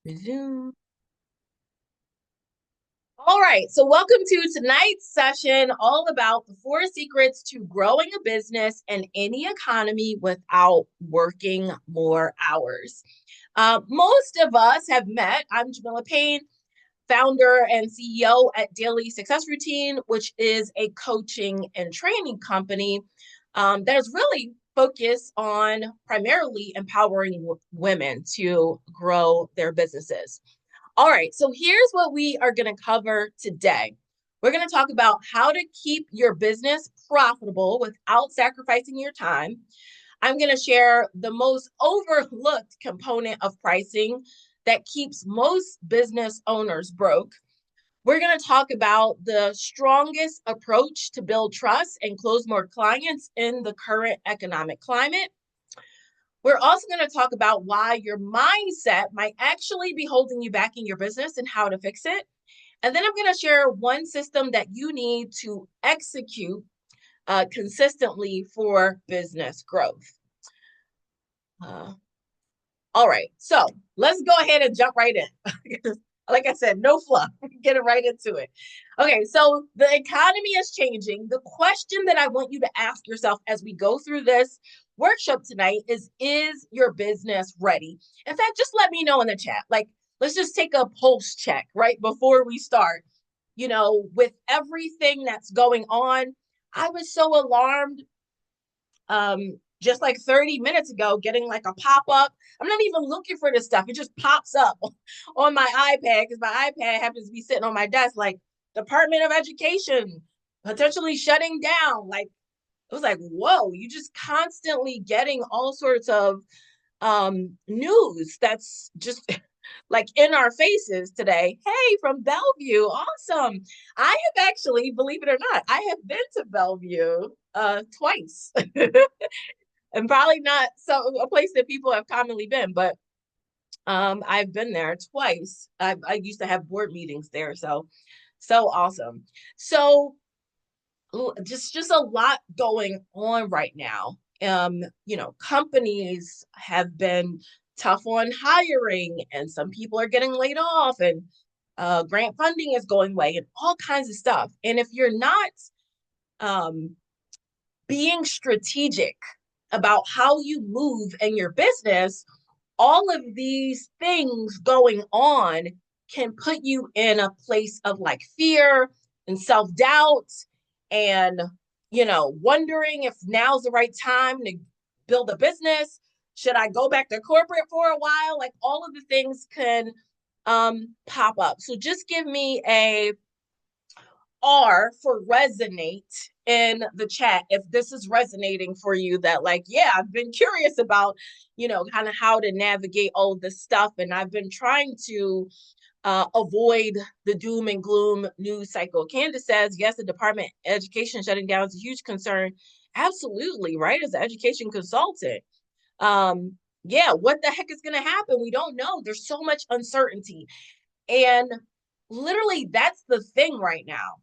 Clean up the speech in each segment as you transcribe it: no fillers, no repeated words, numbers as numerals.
Resume. All right, so welcome to tonight's session, all about the four secrets to growing a business in any economy without working more hours. Most of us have met. I'm Jamila Payne, founder and CEO at Daily Success Routine, which is a coaching and training company that is really focused on primarily empowering women to grow their businesses. All right, so here's what we are going to cover today. We're going to talk about how to keep your business profitable without sacrificing your time. I'm going to share the most overlooked component of pricing that keeps most business owners broke. We're going to talk about the strongest approach to build trust and close more clients in the current economic climate. We're also going to talk about why your mindset might actually be holding you back in your business and how to fix it. And then I'm going to share one system that you need to execute consistently for business growth. All right, so let's go ahead and jump right in. Like I said, no fluff, get it right into it. Okay, so the economy is changing. The question that I want you to ask yourself as we go through this workshop tonight is your business ready? In fact, just let me know in the chat. Like, let's just take a pulse check right before we start. With everything that's going on, I was so alarmed just like 30 minutes ago, getting like a pop-up. I'm not even looking for this stuff. It just pops up on my iPad because my iPad happens to be sitting on my desk, like Department of Education potentially shutting down. Like, it was like, whoa, you just constantly getting all sorts of news that's just like in our faces today. Hey, from Bellevue, awesome. I have actually, believe it or not, I have been to Bellevue twice. And probably not a place that people have commonly been, but I've been there twice. I used to have board meetings there, so awesome. So just a lot going on right now. Companies have been tough on hiring, and some people are getting laid off, and grant funding is going away, and all kinds of stuff. And if you're not um, being strategic about how you move in your business, all of these things going on can put you in a place of like fear and self-doubt and wondering if now's the right time to build a business. Should I go back to corporate for a while? Like, all of the things can pop up. So just give me a R for resonate in the chat if this is resonating for you, that like, yeah, I've been curious about, kind of how to navigate all this stuff. And I've been trying to avoid the doom and gloom news cycle. Candace says, yes, the Department of Education shutting down is a huge concern. Absolutely, right? As an education consultant. Yeah, what the heck is going to happen? We don't know. There's so much uncertainty. And literally, that's the thing right now.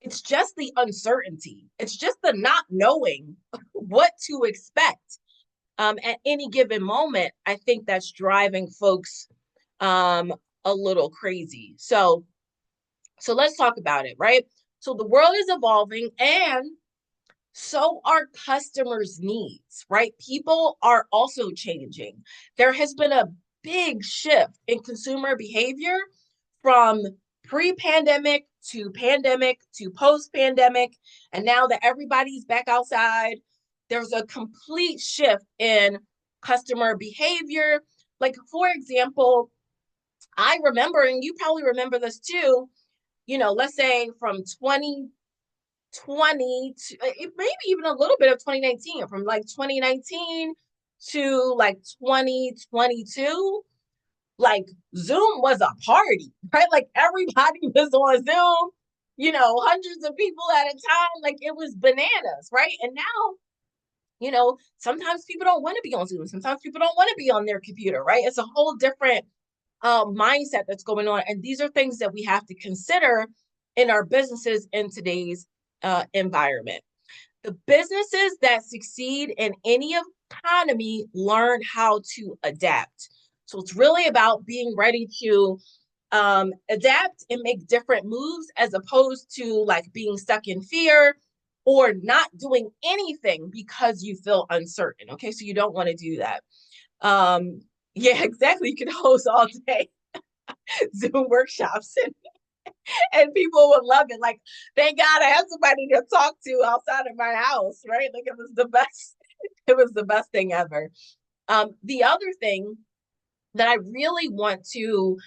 It's just the uncertainty. It's just the not knowing what to expect at any given moment. I think that's driving folks a little crazy. So let's talk about it, right? So the world is evolving, and so are customers' needs, right? People are also changing. There has been a big shift in consumer behavior from pre-pandemic to post-pandemic. And now that everybody's back outside, there's a complete shift in customer behavior. Like, for example, I remember, and you probably remember this too, let's say from 2020 to maybe even a little bit of 2019, from like 2019 to like 2022, like Zoom was a party, right? Like, everybody was on Zoom, hundreds of people at a time. Like, it was bananas, right? And now, sometimes people don't want to be on Zoom. Sometimes people don't want to be on their computer, right? It's a whole different mindset that's going on. And these are things that we have to consider in our businesses in today's environment. The businesses that succeed in any economy learn how to adapt. So it's really about being ready to adapt and make different moves as opposed to like being stuck in fear or not doing anything because you feel uncertain. Okay, so you don't want to do that. Yeah, exactly. You can host all day Zoom workshops and people would love it. Like, thank God I have somebody to talk to outside of my house, right? Like it was the best, it was the best thing ever. The other thing that I really want to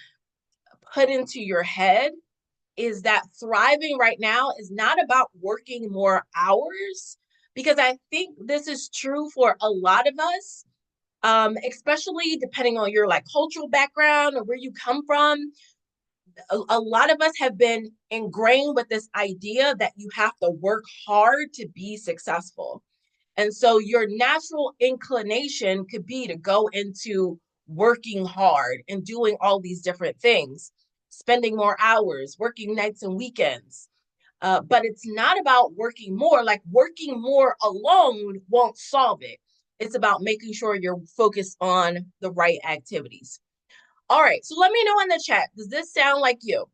put into your head is that thriving right now is not about working more hours, because I think this is true for a lot of us, especially depending on your like cultural background or where you come from. A lot of us have been ingrained with this idea that you have to work hard to be successful. And so your natural inclination could be to go into working hard and doing all these different things, spending more hours, working nights and weekends. But it's not about working more. Like working more alone won't solve it. It's about making sure you're focused on the right activities. All right. So let me know in the chat. Does this sound like you?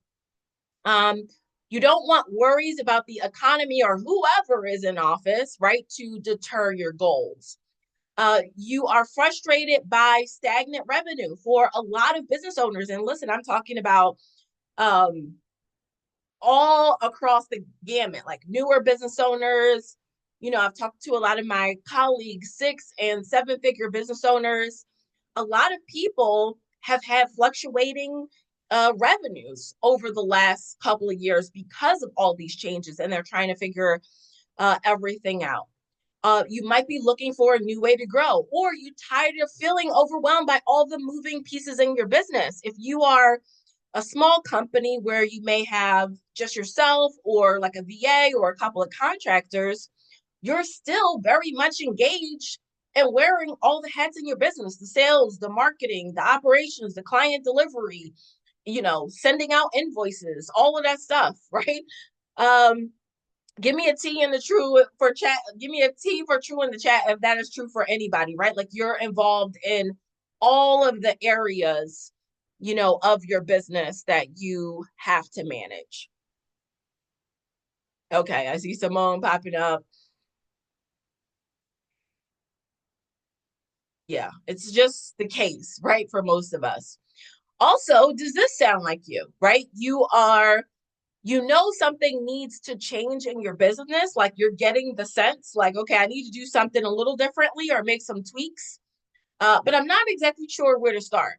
Um, you don't want worries about the economy or whoever is in office, right, to deter your goals. You are frustrated by stagnant revenue for a lot of business owners. And listen, I'm talking about um, all across the gamut, like newer business owners. You know, I've talked to a lot of my colleagues, 6 and 7 figure business owners. A lot of people have had fluctuating revenues over the last couple of years because of all these changes, and they're trying to figure everything out. You might be looking for a new way to grow, or you tired of feeling overwhelmed by all the moving pieces in your business. If you are a small company where you may have just yourself or like a VA or a couple of contractors, you're still very much engaged and wearing all the hats in your business, the sales, the marketing, the operations, the client delivery, sending out invoices, all of that stuff, right? Um, Give me a T in the true for chat. Give me a T for true in the chat if that is true for anybody, right? Like you're involved in all of the areas, of your business that you have to manage. Okay, I see Simone popping up. Yeah, it's just the case, right? For most of us. Also, does this sound like you, right? Something needs to change in your business. Like you're getting the sense, like, okay, I need to do something a little differently or make some tweaks, but I'm not exactly sure where to start.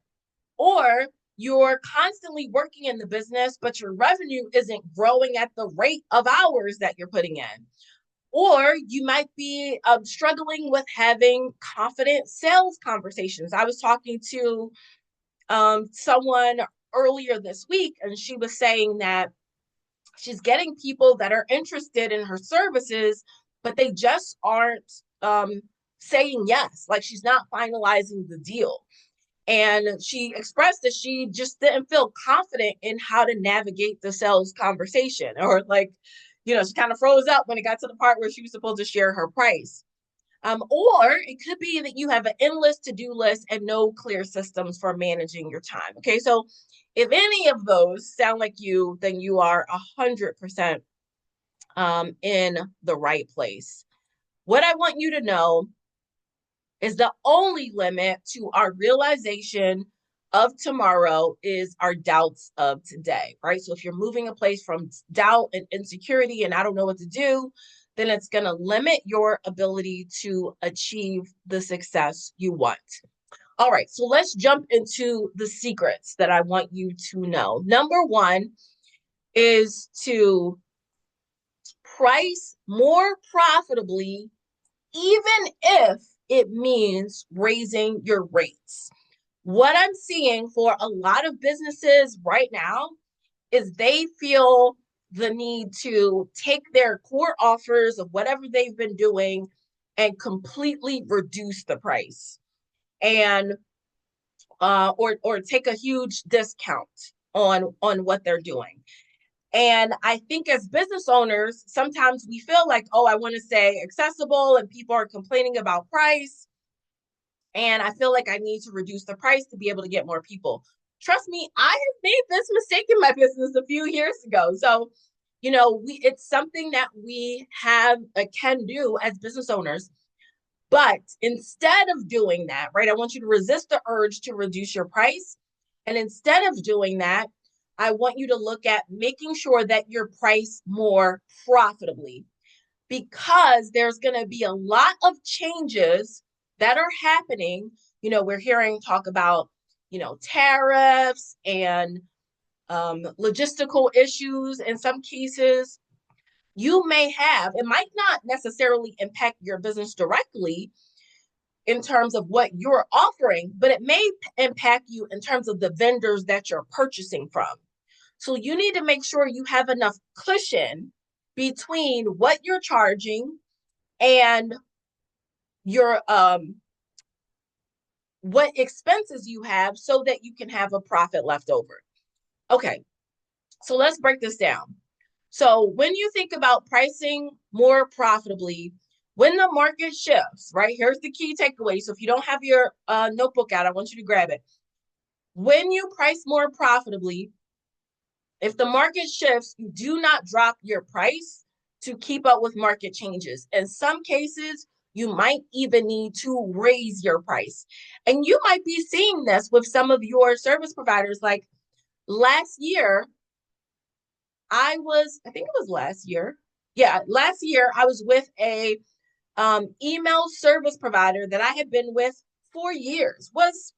Or you're constantly working in the business, but your revenue isn't growing at the rate of hours that you're putting in. Or you might be struggling with having confident sales conversations. I was talking to someone earlier this week, and she was saying that she's getting people that are interested in her services, but they just aren't saying yes. Like she's not finalizing the deal. And she expressed that she just didn't feel confident in how to navigate the sales conversation, or like, she kind of froze up when it got to the part where she was supposed to share her price. Or it could be that you have an endless to-do list and no clear systems for managing your time. Okay, so if any of those sound like you, then you are 100% in the right place. What I want you to know is the only limit to our realization of tomorrow is our doubts of today, right? So if you're moving a place from doubt and insecurity and I don't know what to do, then it's going to limit your ability to achieve the success you want. All right, so let's jump into the secrets that I want you to know. Number one is to price more profitably, even if it means raising your rates. What I'm seeing for a lot of businesses right now is they feel the need to take their core offers of whatever they've been doing and completely reduce the price, and or take a huge discount on what they're doing. And I think as business owners, sometimes we feel like, oh, I want to stay accessible and people are complaining about price. and I feel like I need to reduce the price to be able to get more people. Trust me, I have made this mistake in my business a few years ago. So, it's something that we have can do as business owners. But instead of doing that, right, I want you to resist the urge to reduce your price. And instead of doing that, I want you to look at making sure that you're priced more profitably, because there's going to be a lot of changes that are happening. We're hearing talk about, tariffs and logistical issues in some cases. You may have, it might not necessarily impact your business directly in terms of what you're offering, but it may impact you in terms of the vendors that you're purchasing from. So you need to make sure you have enough cushion between what you're charging and your what expenses you have, so that you can have a profit left over. Okay, so let's break this down. So when you think about pricing more profitably, when the market shifts, right, here's the key takeaway. So if you don't have your notebook out, I want you to grab it. When you price more profitably, if the market shifts, you do not drop your price to keep up with market changes. In some cases, you might even need to raise your price. And you might be seeing this with some of your service providers. Like last year, I think it was last year. Yeah, last year I was with a email service provider that I had been with for years. Was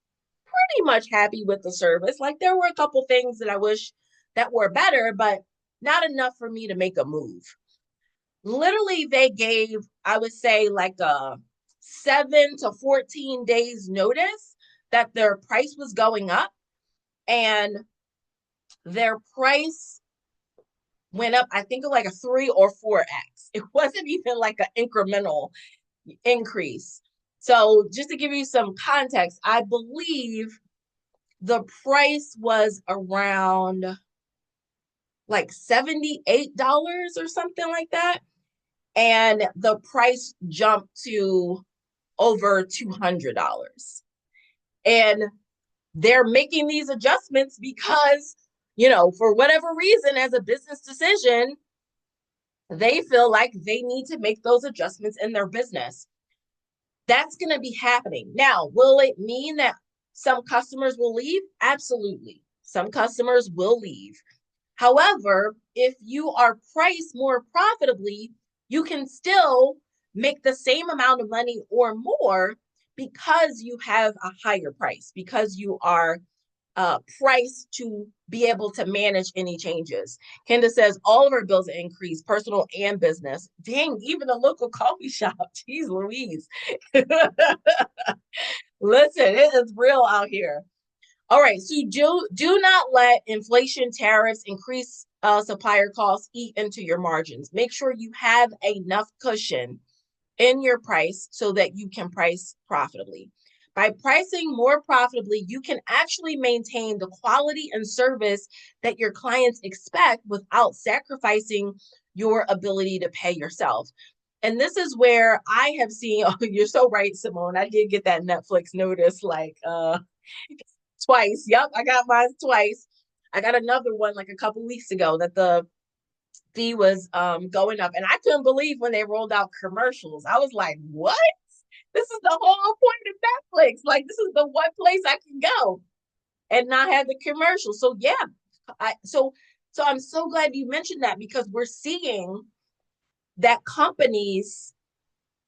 pretty much happy with the service. Like there were a couple things that I wish that were better, but not enough for me to make a move. Literally, they gave, I would say, like a 7 to 14 days notice that their price was going up, and their price went up, I think, like a 3 or 4x. It wasn't even like an incremental increase. So just to give you some context, I believe the price was around like $78 or something like that. And the price jumped to over $200. And they're making these adjustments because, for whatever reason, as a business decision, they feel like they need to make those adjustments in their business. That's going to be happening. Now, will it mean that some customers will leave? Absolutely. Some customers will leave. However, if you are priced more profitably, you can still make the same amount of money or more, because you have a higher price, because you are priced to be able to manage any changes. Kendra says all of our bills increase, personal and business. Dang, even a local coffee shop. Jeez Louise. Listen, it is real out here. All right, so do not let inflation, tariffs, increase supplier costs eat into your margins. Make sure you have enough cushion in your price so that you can price profitably. By pricing more profitably, you can actually maintain the quality and service that your clients expect without sacrificing your ability to pay yourself. And this is where I have seen, oh, you're so right, Simone. I did get that Netflix notice like twice. Yep, I got mine twice. I got another one like a couple weeks ago that the fee was going up, and I couldn't believe when they rolled out commercials. I was like, what? This is the whole point of Netflix. Like, this is the one place I can go and not have the commercials. So yeah, so I'm so glad you mentioned that, because we're seeing that companies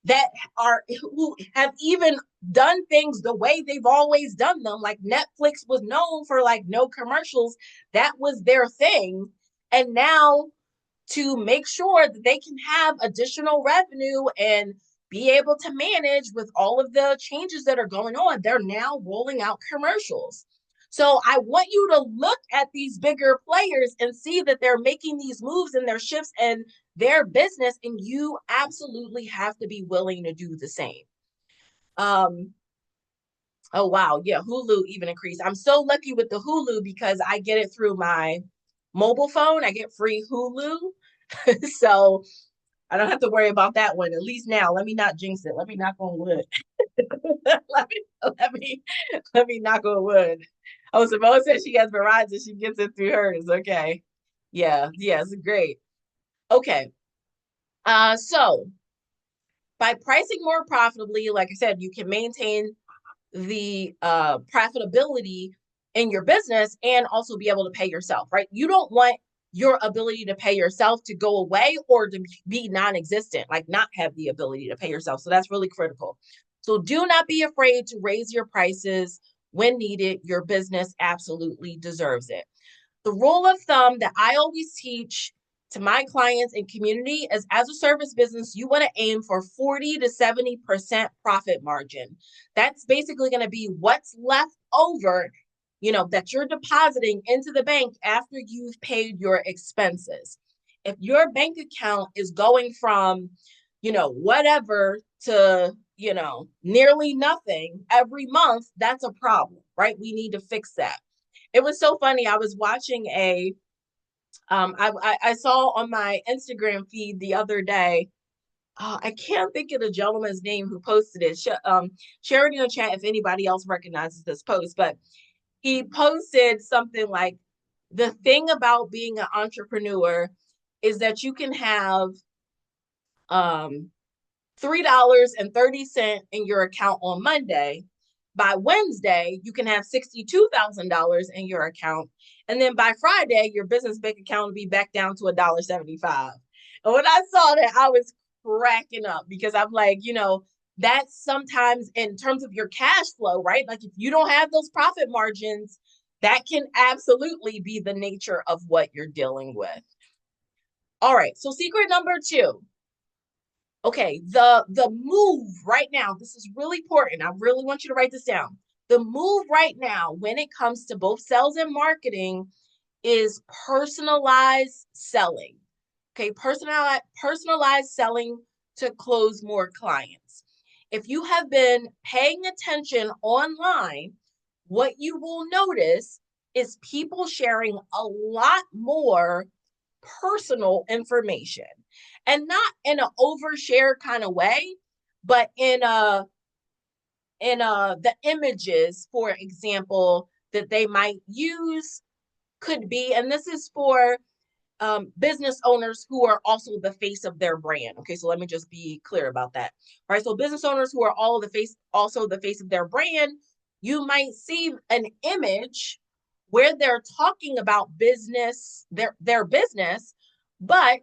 that are who have even done things the way they've always done them. Like Netflix was known for like no commercials. That was their thing. And now, to make sure that they can have additional revenue and be able to manage with all of the changes that are going on, they're now rolling out commercials. So I want you to look at these bigger players and see that they're making these moves and their shifts in their business, and you absolutely have to be willing to do the same. Oh wow, yeah, Hulu even increased. I'm so lucky with the Hulu because I get it through my mobile phone. I get free Hulu. So I don't have to worry about that one. At least now, let me not jinx it. Let me knock on wood. let me let me let me knock on wood. Oh, Simone says she has Verizon. She gets it through hers. Okay. Yeah. Yes. Great. Okay. So by pricing more profitably, like I said, you can maintain the profitability in your business and also be able to pay yourself, right? You don't want your ability to pay yourself to go away or to be non-existent, like not have the ability to pay yourself. So that's really critical. So do not be afraid to raise your prices when needed. Your business absolutely deserves it. The rule of thumb that I always teach to my clients and community is, as a service business, you want to aim for 40 to 70% profit margin. That's basically going to be what's left over, that you're depositing into the bank after you've paid your expenses. If your bank account is going from, whatever to, nearly nothing every month, that's a problem, right? We need to fix that. It was so funny. I was watching I saw on my Instagram feed the other day. I can't think of the gentleman's name who posted it. Share it in the chat if anybody else recognizes this post. But he posted something like, the thing about being an entrepreneur is that you can have $3.30 in your account on Monday. By Wednesday, you can have $62,000 in your account. And then by Friday, your business bank account will be back down to $1.75. And when I saw that, I was cracking up because I'm like, that's sometimes in terms of your cash flow, right? Like if you don't have those profit margins, that can absolutely be the nature of what you're dealing with. All right. So secret number 2. Okay, the move right now, this is really important. I really want you to write this down. The move right now when it comes to both sales and marketing is personalized selling. Okay, personalized selling to close more clients. If you have been paying attention online, what you will notice is people sharing a lot more personal information, and not in an overshare kind of way, but in the images, for example, that they might use could be, and this is for business owners who are also the face of their brand. Okay, so let me just be clear about that. All right, so business owners who are also the face of their brand, you might see an image where they're talking about their business, but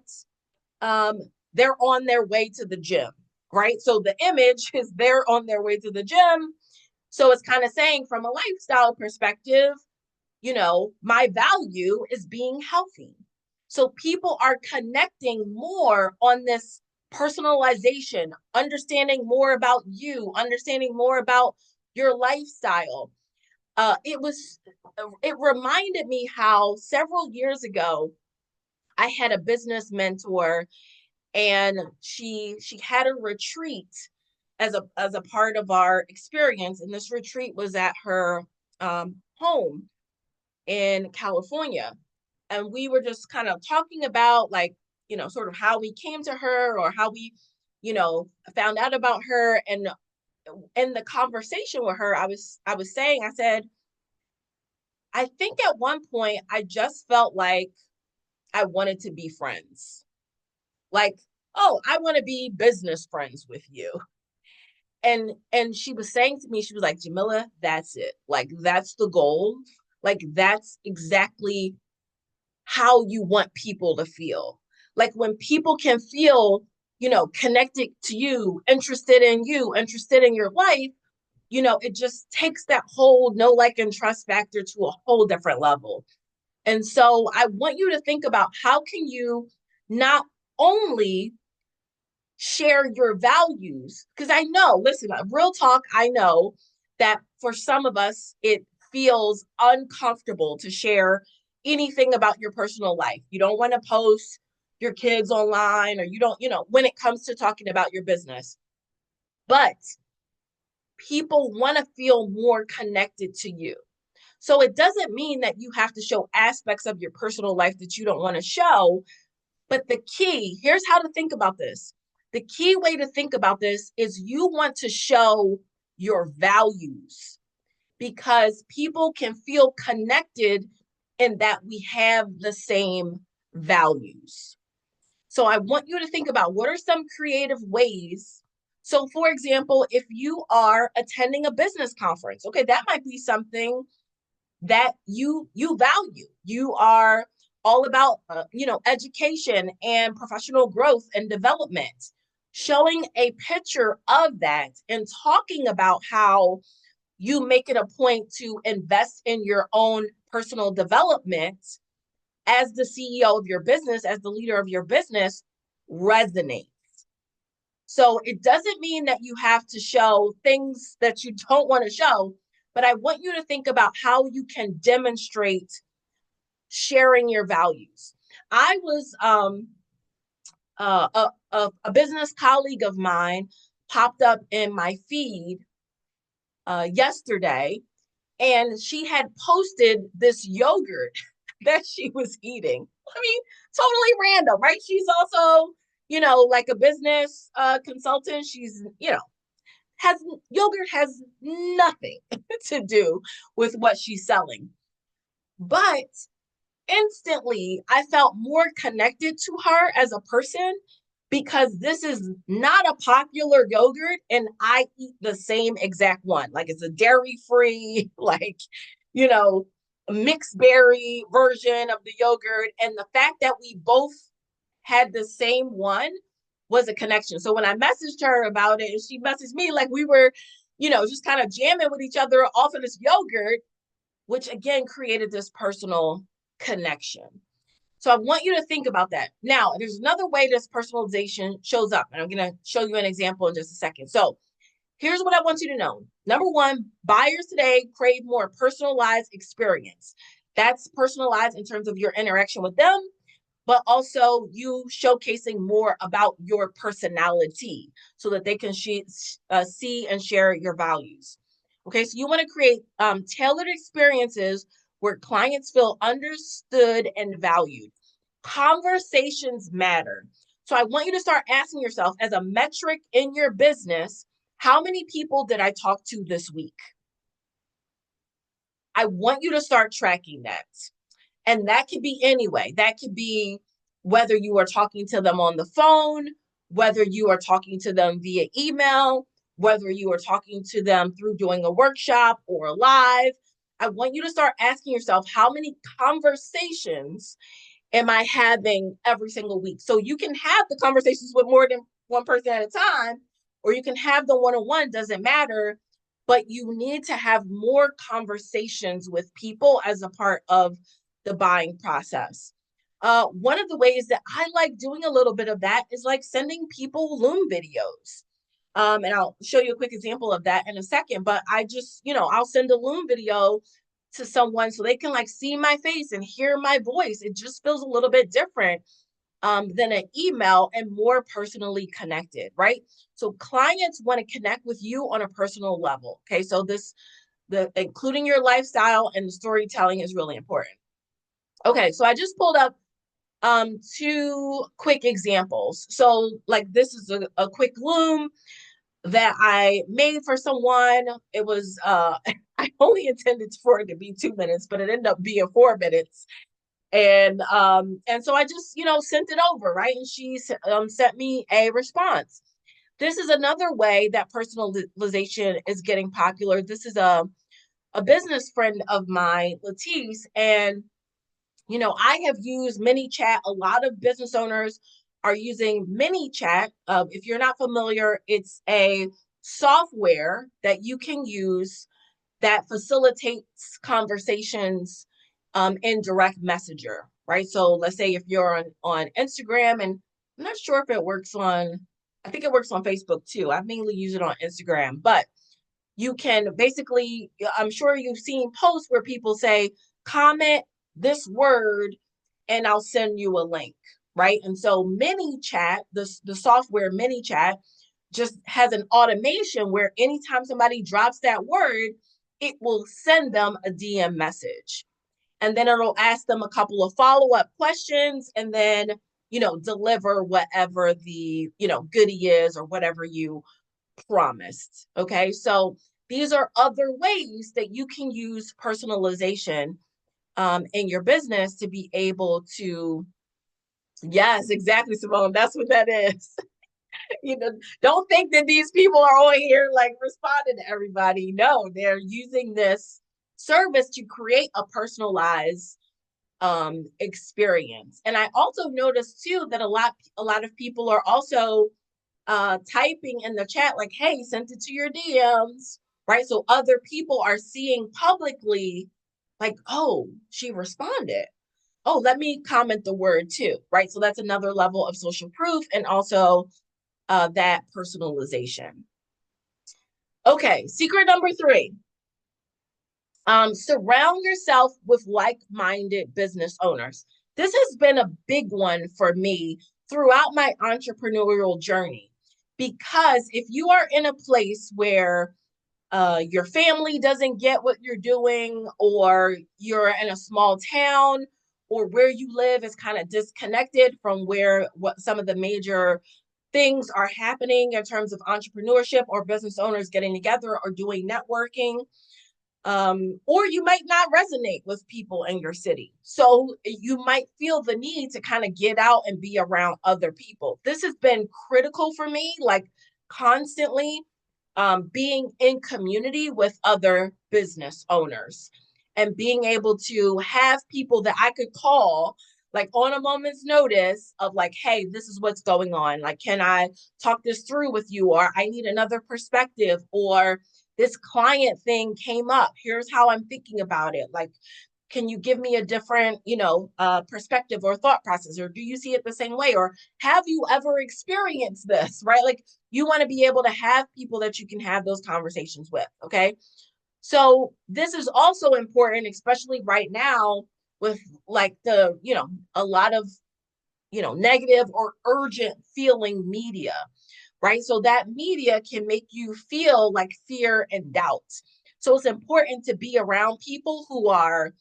um, they're on their way to the gym, right? So the image is they're on their way to the gym. So it's kind of saying, from a lifestyle perspective, my value is being healthy. So people are connecting more on this personalization, understanding more about you, understanding more about your lifestyle. It reminded me how several years ago I had a business mentor, and she had a retreat as a part of our experience, and this retreat was at her home in California. And we were just kind of talking about, like, sort of how we came to her, or how we, found out about her. And in the conversation with her, I said, I think at one point I just felt like I wanted to be friends. Like, oh, I want to be business friends with you. And she was saying to me, she was like, Jamila, that's it. Like, that's the goal. Like, that's exactly how you want people to feel. Like, when people can feel, connected to you, interested in your life, it just takes that whole know, like, and trust factor to a whole different level. And so I want you to think about, how can you not only share your values? Because I know, listen, real talk, I know that for some of us, it feels uncomfortable to share anything about your personal life. You don't want to post your kids online, or you don't, when it comes to talking about your business. But people want to feel more connected to you. So it doesn't mean that you have to show aspects of your personal life that you don't want to show, But the key, here's how to think about this. The key way to think about this is you want to show your values because people can feel connected in that we have the same values. So I want you to think about what are some creative ways. So for example, if you are attending a business conference, okay, that might be something that you value. You are all about education and professional growth and development. Showing a picture of that and talking about how you make it a point to invest in your own personal development as the CEO of your business, as the leader of your business, resonates. So it doesn't mean that you have to show things that you don't want to show, but I want you to think about how you can demonstrate sharing your values. I was a business colleague of mine popped up in my feed yesterday, and she had posted this yogurt that she was eating. I mean, totally random, right? She's also, like a business consultant. She's, has yogurt has nothing to do with what she's selling. But instantly, I felt more connected to her as a person because this is not a popular yogurt and I eat the same exact one. Like it's a dairy free, like, you know, mixed berry version of the yogurt. And the fact that we both had the same one was a connection. So when I messaged her about it and she messaged me, like we were, just kind of jamming with each other off of this yogurt, which again created this personal connection. So I want you to think about that. Now, there's another way this personalization shows up, and I'm going to show you an example in just a second. So here's what I want you to know. Number one, buyers today crave more personalized experience. That's personalized in terms of your interaction with them, but also you showcasing more about your personality so that they can see and share your values. Okay, so you want to create tailored experiences where clients feel understood and valued. Conversations matter. So I want you to start asking yourself as a metric in your business, how many people did I talk to this week? I want you to start tracking that. And that could be anyway. That could be whether you are talking to them on the phone, whether you are talking to them via email, whether you are talking to them through doing a workshop or live. I want you to start asking yourself, how many conversations am I having every single week? So you can have the conversations with more than one person at a time, or you can have the one-on-one, doesn't matter, but you need to have more conversations with people as a part of the buying process. One of the ways that I like doing a little bit of that is like sending people Loom videos. And I'll show you a quick example of that in a second, but I just, I'll send a Loom video to someone so they can like see my face and hear my voice. It just feels a little bit different than an email and more personally connected, right? So clients want to connect with you on a personal level. Okay. So the including your lifestyle and the storytelling is really important. Okay. So I just pulled up two quick examples. So like this is a quick Loom that I made for someone. It was I only intended for it to be 2 minutes, but it ended up being 4 minutes. And so I just, sent it over, right? And she sent me a response. This is another way that personalization is getting popular. This is a business friend of mine, Latisse, and I have used ManyChat. A lot of business owners are using ManyChat. If you're not familiar, it's a software that you can use that facilitates conversations in direct messenger, right? So let's say if you're on Instagram, and I'm not sure if it works on, I think it works on Facebook too. I mainly use it on Instagram, but you can basically, I'm sure you've seen posts where people say, comment this word and I'll send you a link, right? And so ManyChat, the software ManyChat, just has an automation where anytime somebody drops that word, it will send them a DM message. And then it'll ask them a couple of follow-up questions. And then, deliver whatever the, goodie is or whatever you promised. Okay. So these are other ways that you can use personalization in your business to be able to, yes, exactly, Simone. That's what that is. you know, don't think that these people are on here like responding to everybody. No, they're using this service to create a personalized experience. And I also noticed too that a lot of people are also typing in the chat like, hey, sent it to your DMs, right? So other people are seeing publicly like, oh, she responded. Oh, let me comment the word too, right? So that's another level of social proof and also that personalization. Okay, secret number 3. Surround yourself with like-minded business owners. This has been a big one for me throughout my entrepreneurial journey, because if you are in a place where your family doesn't get what you're doing, or you're in a small town, or where you live is kind of disconnected from where what some of the major things are happening in terms of entrepreneurship or business owners getting together or doing networking, or you might not resonate with people in your city. So you might feel the need to kind of get out and be around other people. This has been critical for me, like constantly being in community with other business owners and being able to have people that I could call like on a moment's notice of like, hey, this is what's going on. Like, can I talk this through with you? Or I need another perspective, or this client thing came up. Here's how I'm thinking about it. Like, can you give me a different, perspective or thought process? Or do you see it the same way? Or have you ever experienced this, right? Like, you want to be able to have people that you can have those conversations with. Okay. So this is also important, especially right now with like a lot of, negative or urgent feeling media, right? So that media can make you feel like fear and doubt. So it's important to be around people who are,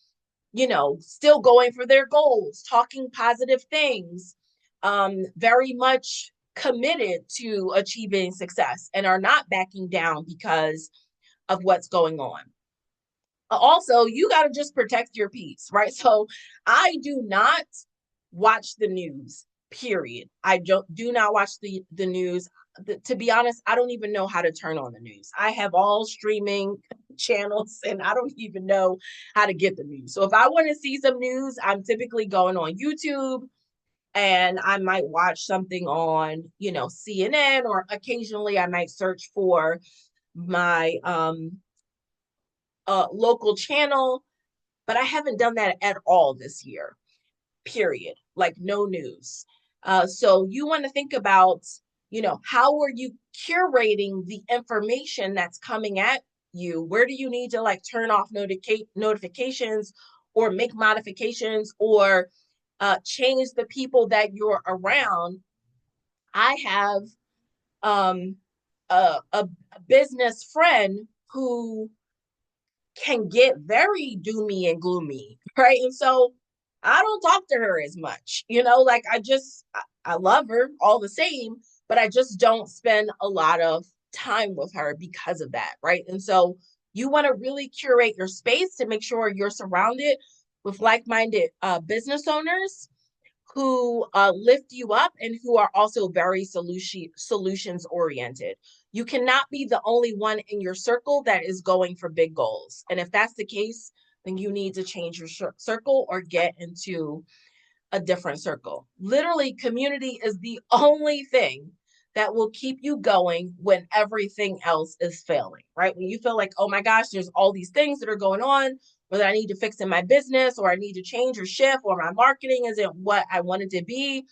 still going for their goals, talking positive things, very much committed to achieving success and are not backing down because of what's going on. Also, you got to just protect your peace, right? So I do not watch the news, period. I do not watch the news. To be honest, I don't even know how to turn on the news. I have all streaming channels and I don't even know how to get the news. So if I want to see some news, I'm typically going on YouTube, and I might watch something on, CNN, or occasionally I might search for my local channel, but I haven't done that at all this year, period. Like, no news. So you want to think about, how are you curating the information that's coming at you? Where do you need to like turn off notifications, or make modifications, or change the people that you're around? I have um, a business friend who can get very doomy and gloomy, right? And so I don't talk to her as much, like I love her all the same, but I just don't spend a lot of time with her because of that, right? And so you want to really curate your space to make sure you're surrounded with like-minded business owners who lift you up and who are also very solutions oriented. You cannot be the only one in your circle that is going for big goals. And if that's the case, then you need to change your circle or get into a different circle. Literally, community is the only thing that will keep you going when everything else is failing, right? When you feel like, oh my gosh, there's all these things that are going on, whether I need to fix in my business, or I need to change or shift, or my marketing isn't what I want it to be,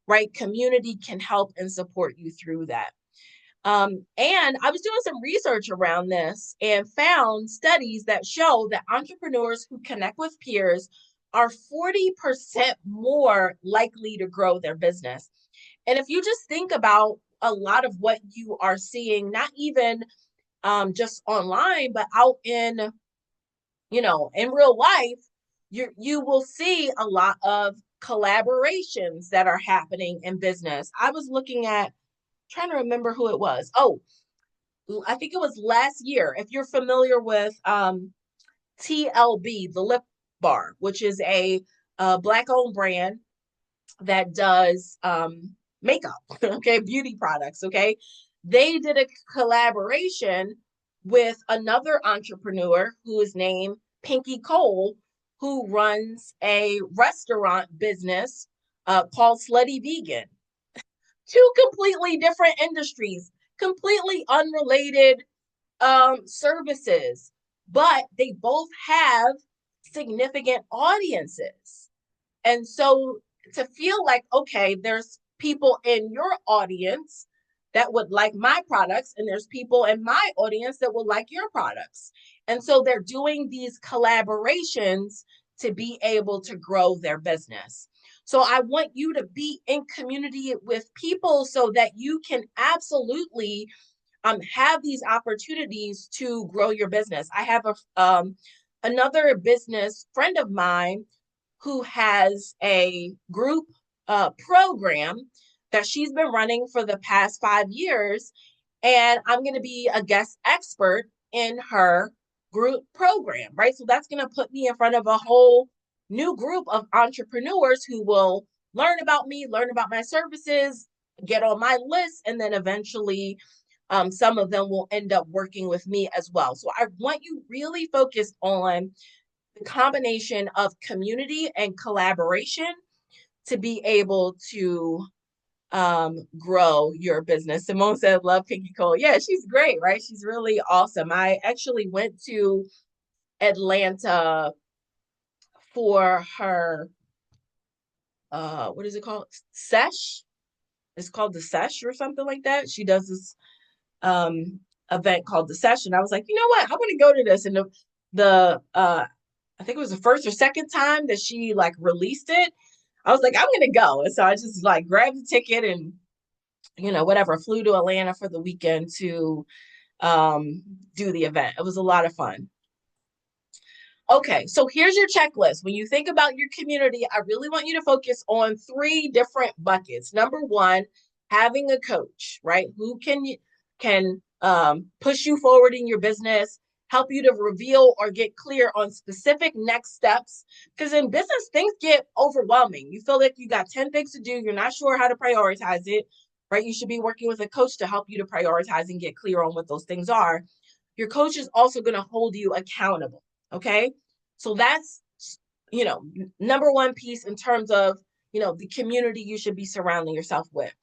right? Community can help and support you through that. And I was doing some research around this and found studies that show that entrepreneurs who connect with peers are 40% more likely to grow their business. And if you just think about a lot of what you are seeing, not even just online, but out in real life, you will see a lot of collaborations that are happening in business. I was looking at, trying to remember who it was. Oh, I think it was last year. If you're familiar with TLB, the lip bar, which is a black owned brand that does makeup, okay, beauty products, okay. They did a collaboration with another entrepreneur who is named Pinky Cole, who runs a restaurant business called Slutty Vegan. Two completely different industries, completely unrelated services, but they both have significant audiences. And so to feel like, okay, there's people in your audience that would like my products, and there's people in my audience that would like your products. And so they're doing these collaborations to be able to grow their business. So I want you to be in community with people so that you can absolutely have these opportunities to grow your business. I have another business friend of mine who has a group program that she's been running for the past 5 years. And I'm going to be a guest expert in her group program, right? So that's going to put me in front of a whole new group of entrepreneurs who will learn about me, learn about my services, get on my list, and then eventually some of them will end up working with me as well. So I want you really focused on the combination of community and collaboration to be able to grow your business. Simone said, love Pinky Cole. Yeah, she's great, right? She's really awesome. I actually went to Atlanta for her, what is it called? Sesh. It's called the Sesh or something like that. She does this event called the Session. I was like, you know what? I want to go to this. And the I think it was the first or second time that she like released it. I was like, I'm gonna go. And so I just like grabbed the ticket and whatever, flew to Atlanta for the weekend to do the event. It was a lot of fun. Okay, so here's your checklist. When you think about your community, I really want you to focus on three different buckets. Number one, having a coach, right? Who can push you forward in your business, help you to reveal or get clear on specific next steps. Because in business, things get overwhelming. You feel like you got 10 things to do, you're not sure how to prioritize it, right? You should be working with a coach to help you to prioritize and get clear on what those things are. Your coach is also going to hold you accountable. Okay. So that's, number one piece in terms of, the community you should be surrounding yourself with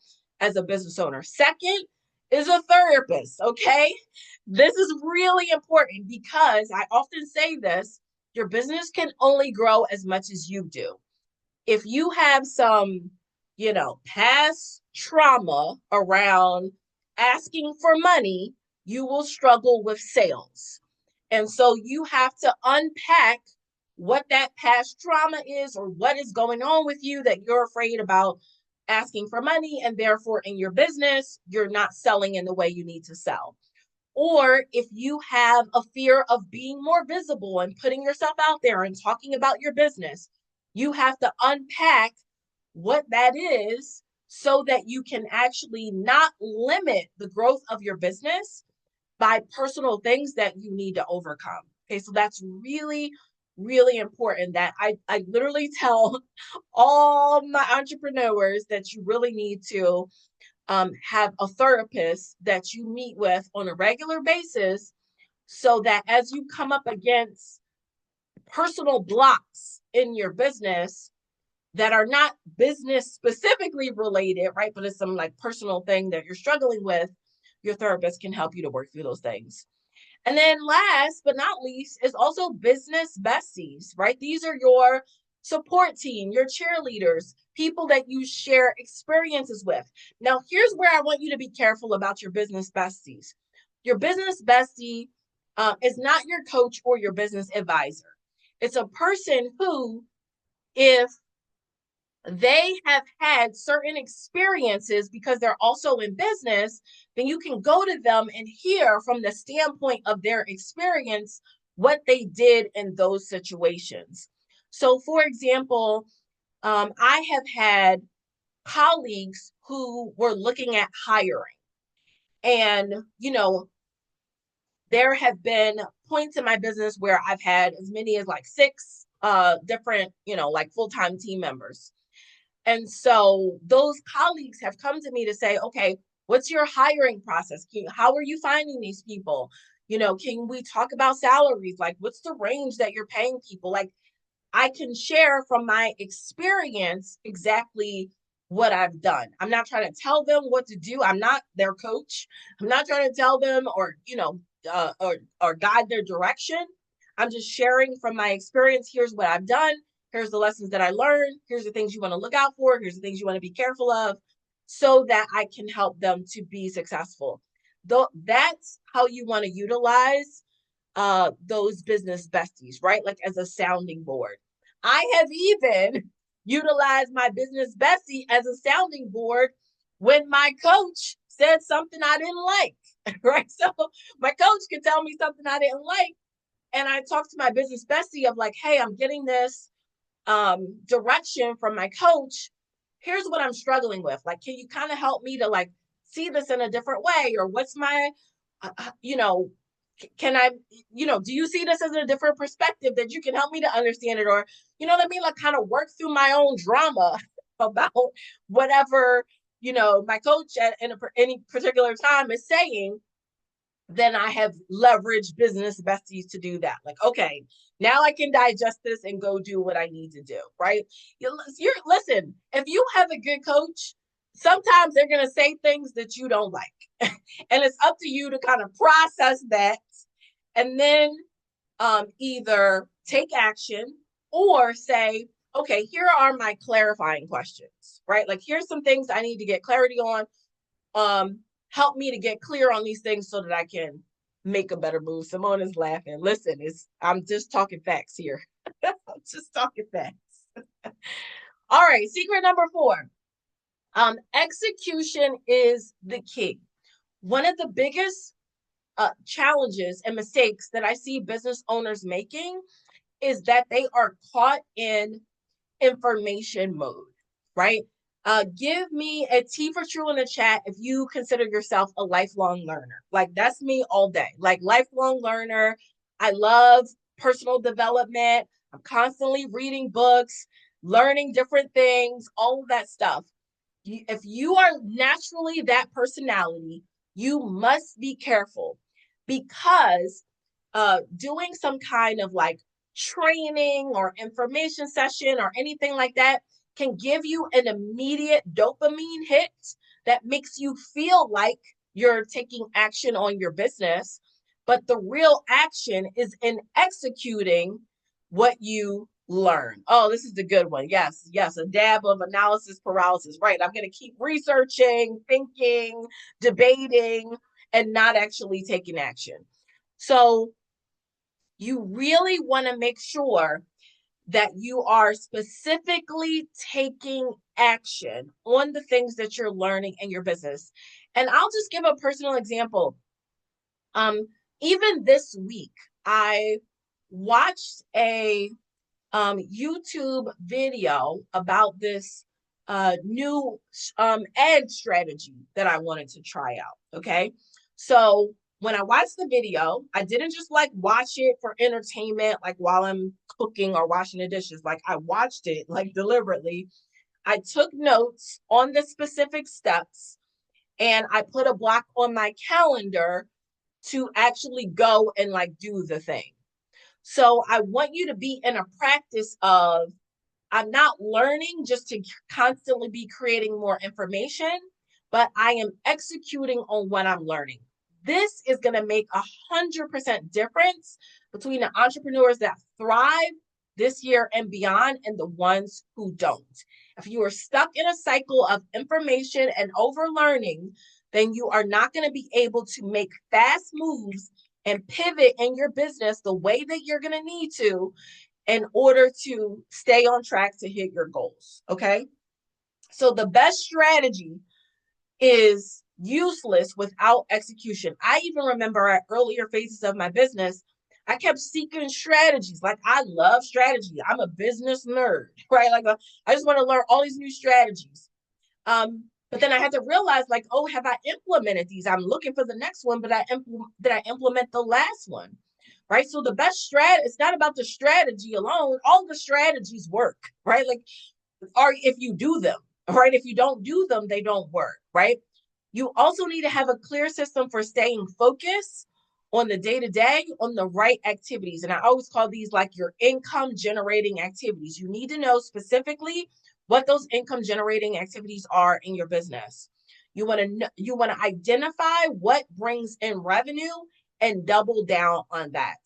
as a business owner. Second is a therapist. Okay. This is really important because I often say this, your business can only grow as much as you do. If you have some, past trauma around asking for money, you will struggle with sales. And so you have to unpack what that past trauma is or what is going on with you that you're afraid about asking for money. And therefore, in your business, you're not selling in the way you need to sell. Or if you have a fear of being more visible and putting yourself out there and talking about your business, you have to unpack what that is so that you can actually not limit the growth of your business by personal things that you need to overcome. Okay, so that's really, really important that I literally tell all my entrepreneurs that you really need to have a therapist that you meet with on a regular basis so that as you come up against personal blocks in your business that are not business specifically related, right? But it's some like personal thing that you're struggling with, your therapist can help you to work through those things. And then last but not least is also business besties, right? These are your support team, your cheerleaders, people that you share experiences with. Now, here's where I want you to be careful about your business besties. Your business bestie is not your coach or your business advisor. It's a person who, if they have had certain experiences because they're also in business, then you can go to them and hear from the standpoint of their experience what they did in those situations. So, for example, I have had colleagues who were looking at hiring. And, there have been points in my business where I've had as many as like six different, like full-time team members. And so those colleagues have come to me to say, okay, what's your hiring process? How are you finding these people? Can we talk about salaries? Like, what's the range that you're paying people? Like, I can share from my experience exactly what I've done. I'm not trying to tell them what to do. I'm not their coach. I'm not trying to tell them or guide their direction. I'm just sharing from my experience. Here's what I've done. Here's the lessons that I learned. Here's the things you want to look out for. Here's the things you want to be careful of so that I can help them to be successful. Though that's how you want to utilize those business besties, right? Like as a sounding board. I have even utilized my business bestie as a sounding board when my coach said something I didn't like, right? So my coach could tell me something I didn't like. And I talked to my business bestie of like, hey, I'm getting this direction from my coach. Here's what I'm struggling with. Like, can you kind of help me to like see this in a different way? Or what's my, you know, can I, do you see this as a different perspective that you can help me to understand it? Or, you know what I mean? Like kind of work through my own drama about whatever, my coach at any particular time is saying. Then I have leveraged business besties to do that. Like, okay, now I can digest this and go do what I need to do, right? Listen, if you have a good coach, sometimes they're going to say things that you don't like. And it's up to you to kind of process that and then either take action or say, okay, here are my clarifying questions, right? Like, here's some things I need to get clarity on. Help me to get clear on these things so that I can make a better move. Simone is laughing. Listen, I'm just talking facts here. I'm just talking facts. All right, secret number 4. Execution is the key. One of the biggest challenges and mistakes that I see business owners making is that they are caught in information mode, right? Give me a T for true in the chat if you consider yourself a lifelong learner. Like that's me all day. Like lifelong learner. I love personal development. I'm constantly reading books, learning different things, all of that stuff. If you are naturally that personality, you must be careful because doing some kind of like training or information session or anything like that can give you an immediate dopamine hit that makes you feel like you're taking action on your business. But the real action is in executing what you learn. Oh, this is the good one. Yes, yes, a dab of analysis paralysis. Right. I'm going to keep researching, thinking, debating, and not actually taking action. So you really want to make sure that you are specifically taking action on the things that you're learning in your business. And I'll just give a personal example. Even this week, I watched a YouTube video about this new ad strategy that I wanted to try out. Okay. So when I watched the video, I didn't just like watch it for entertainment, like while I'm cooking or washing the dishes. Like I watched it like deliberately. I took notes on the specific steps and I put a block on my calendar to actually go and like do the thing. So I want you to be in a practice of I'm not learning just to constantly be creating more information, but I am executing on what I'm learning. This is going to make 100% difference between the entrepreneurs that thrive this year and beyond and the ones who don't. If you are stuck in a cycle of information and overlearning, then you are not going to be able to make fast moves and pivot in your business the way that you're going to need to in order to stay on track to hit your goals. Okay. So the best strategy is useless without execution. I even remember at earlier phases of my business, I kept seeking strategies. Like, I love strategy. I'm a business nerd, right? Like, I just want to learn all these new strategies. But then I had to realize, like, oh, have I implemented these? I'm looking for the next one, but did I implement the last one? Right. So the best strat, it's not about the strategy alone. All the strategies work, right? Like, or if you do them, right? If you don't do them, they don't work, right? You also need to have a clear system for staying focused on the day to day on the right activities. And I always call these like your income generating activities. You need to know specifically what those income generating activities are in your business. You want to identify what brings in revenue and double down on that.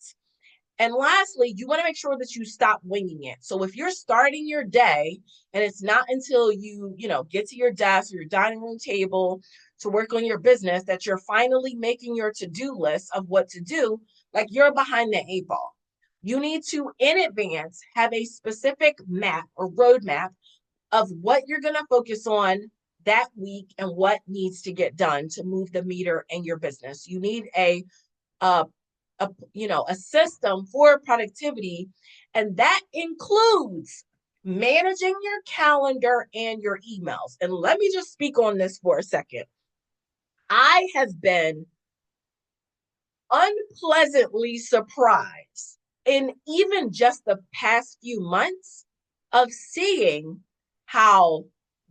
And lastly, you want to make sure that you stop winging it. So if you're starting your day and it's not until you get to your desk or your dining room table to work on your business that you're finally making your to-do list of what to do, like, you're behind the eight ball. You need to, in advance, have a specific map or roadmap of what you're going to focus on that week and what needs to get done to move the meter in your business. You need uh, a system for productivity, and that includes managing your calendar and your emails. And let me just speak on this for a second. I have been unpleasantly surprised in even just the past few months of seeing how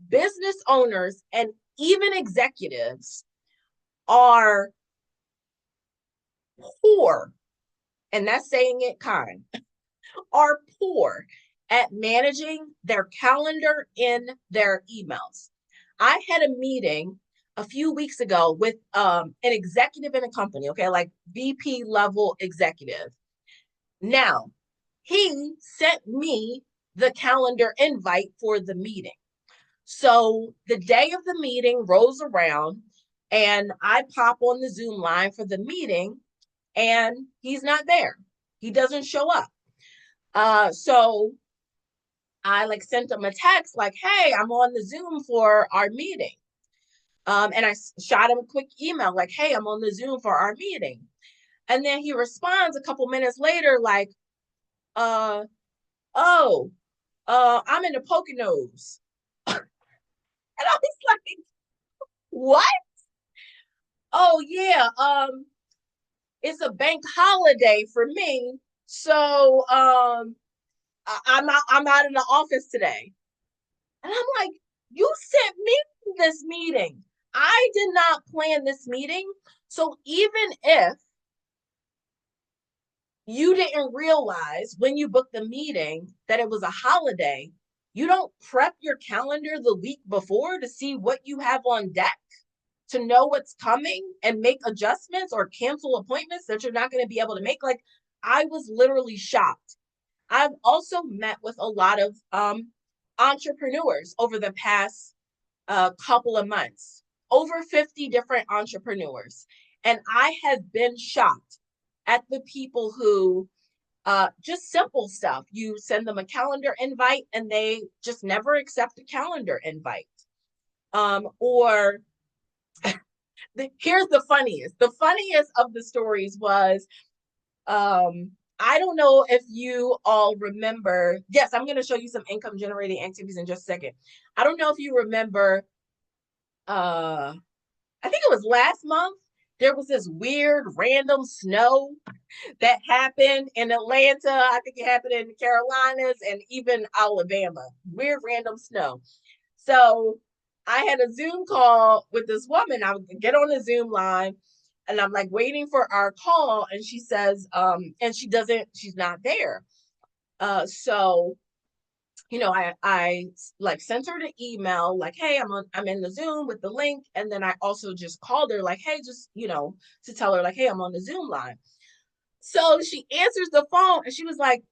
business owners and even executives are poor, and that's saying it kind, are poor at managing their calendar in their emails. I had a meeting a few weeks ago with an executive in a company, okay, like VP level executive. Now, he sent me the calendar invite for the meeting. So the day of the meeting rolls around and I pop on the Zoom line for the meeting and he's not there. He doesn't show up. So I like sent him a text like, hey, I'm on the Zoom for our meeting. And I shot him a quick email like, hey, I'm on the Zoom for our meeting. And then he responds a couple minutes later like, uh, oh, I'm in the Poconos. And I was like, what? Oh yeah, it's a bank holiday for me. So I'm out in the office today. And I'm like, you sent me this meeting. I did not plan this meeting. So even if you didn't realize when you booked the meeting that it was a holiday, you don't prep your calendar the week before to see what you have on deck to know what's coming and make adjustments or cancel appointments that you're not going to be able to make. Like, I was literally shocked. I've also met with a lot of entrepreneurs over the past couple of months, over 50 different entrepreneurs. And I have been shocked at the people who just simple stuff. You send them a calendar invite and they just never accept a calendar invite. Or here's the funniest. The funniest of the stories was I don't know if you all remember. Yes, I'm going to show you some income generating activities in just a second. I don't know if you remember. I think it was last month. There was this weird random snow that happened in Atlanta. I think it happened in the Carolinas and even Alabama. Weird random snow. So I had a Zoom call with this woman. I would get on the Zoom line and I'm like waiting for our call. And she says, and she's not there. So I like sent her the email like, hey, I'm in the Zoom with the link. And then I also just called her like, hey, just, to tell her like, hey, I'm on the Zoom line. So she answers the phone and she was like,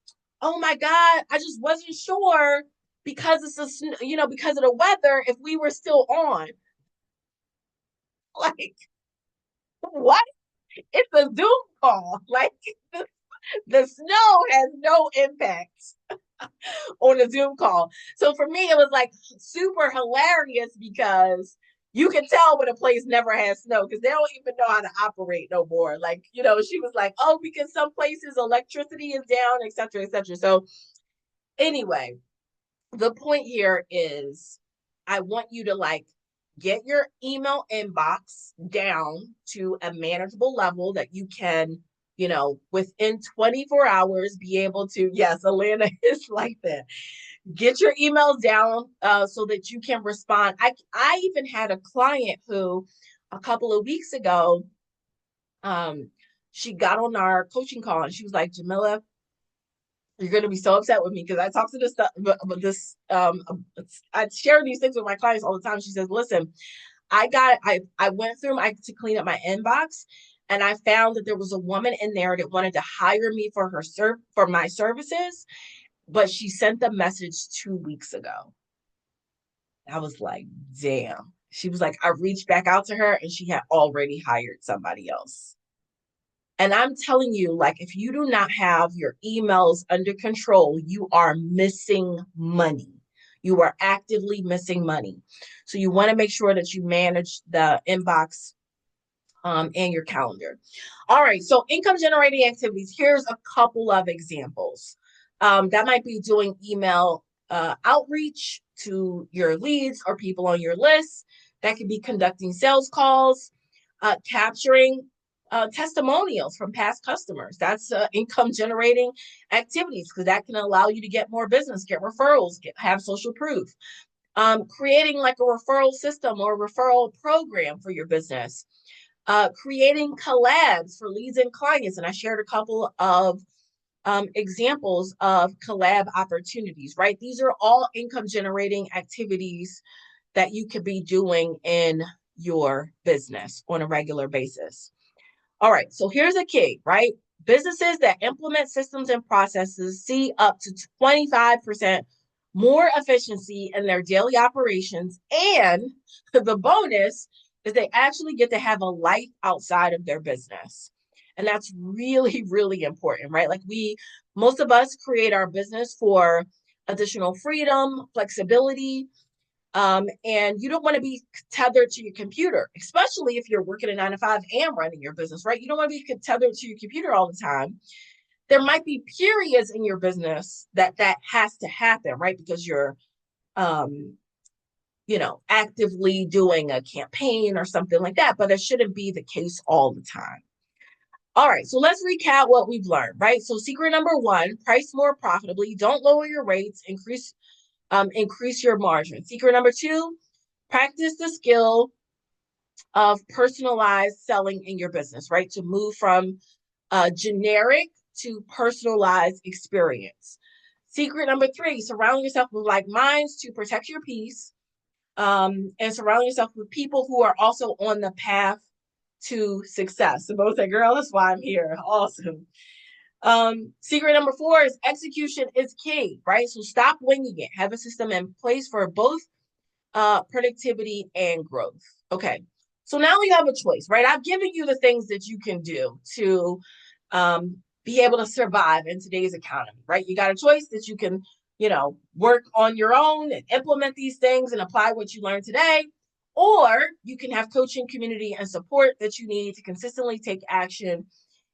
oh my God, I just wasn't sure because because of the weather, if we were still on. Like, what? It's a Zoom call. Like, the snow has no impact on a Zoom call. So for me, it was like super hilarious because You can tell when a place never has snow because they don't even know how to operate no more. Like, she was like, oh, because some places electricity is down, et cetera, et cetera. So anyway, the point here is I want you to like get your email inbox down to a manageable level that you can, within 24 hours be able to, yes, Alana is like that. Get your emails down so that you can respond. I even had a client who a couple of weeks ago, um, she got on our coaching call and she was like, Jamila, you're going to be so upset with me because I talk to this stuff, but I share these things with my clients all the time. She says, listen, I went through to clean up my inbox and I found that there was a woman in there that wanted to hire me for for my services, but she sent the message 2 weeks ago. I was like, damn. She was like, I reached back out to her and she had already hired somebody else. And I'm telling you, like, if you do not have your emails under control, you are missing money. You are actively missing money. So you want to make sure that you manage the inbox and your calendar. All right. So income generating activities. Here's a couple of examples. That might be doing email outreach to your leads or people on your list. That could be conducting sales calls, capturing testimonials from past customers. That's income generating activities because that can allow you to get more business, get referrals, have social proof. Creating like a referral system or referral program for your business. Creating collabs for leads and clients. And I shared a couple of examples of collab opportunities, right? These are all income generating activities that you could be doing in your business on a regular basis. All right, so here's a key, right? Businesses that implement systems and processes see up to 25% more efficiency in their daily operations. And the bonus is they actually get to have a life outside of their business. And that's really, really important, right? Like most of us create our business for additional freedom, flexibility, and you don't want to be tethered to your computer, especially if you're working a 9 to 5 and running your business, right? You don't want to be tethered to your computer all the time. There might be periods in your business that has to happen, right? Because you're, um, actively doing a campaign or something like that, but it shouldn't be the case all the time. All right, so let's recap what we've learned, right? So secret number one, price more profitably. Don't lower your rates, increase your margin. Secret number two, practice the skill of personalized selling in your business, right? To move from generic to personalized experience. Secret number three, surround yourself with like minds to protect your peace, and surround yourself with people who are also on the path to success. So both say, girl, that's why I'm here. Awesome. Secret number four is execution is key, right? So stop winging it. Have a system in place for both productivity and growth. Okay. So now you have a choice, right? I've given you the things that you can do to be able to survive in today's economy, right? You got a choice that you can, work on your own and implement these things and apply what you learned today, or you can have coaching, community, and support that you need to consistently take action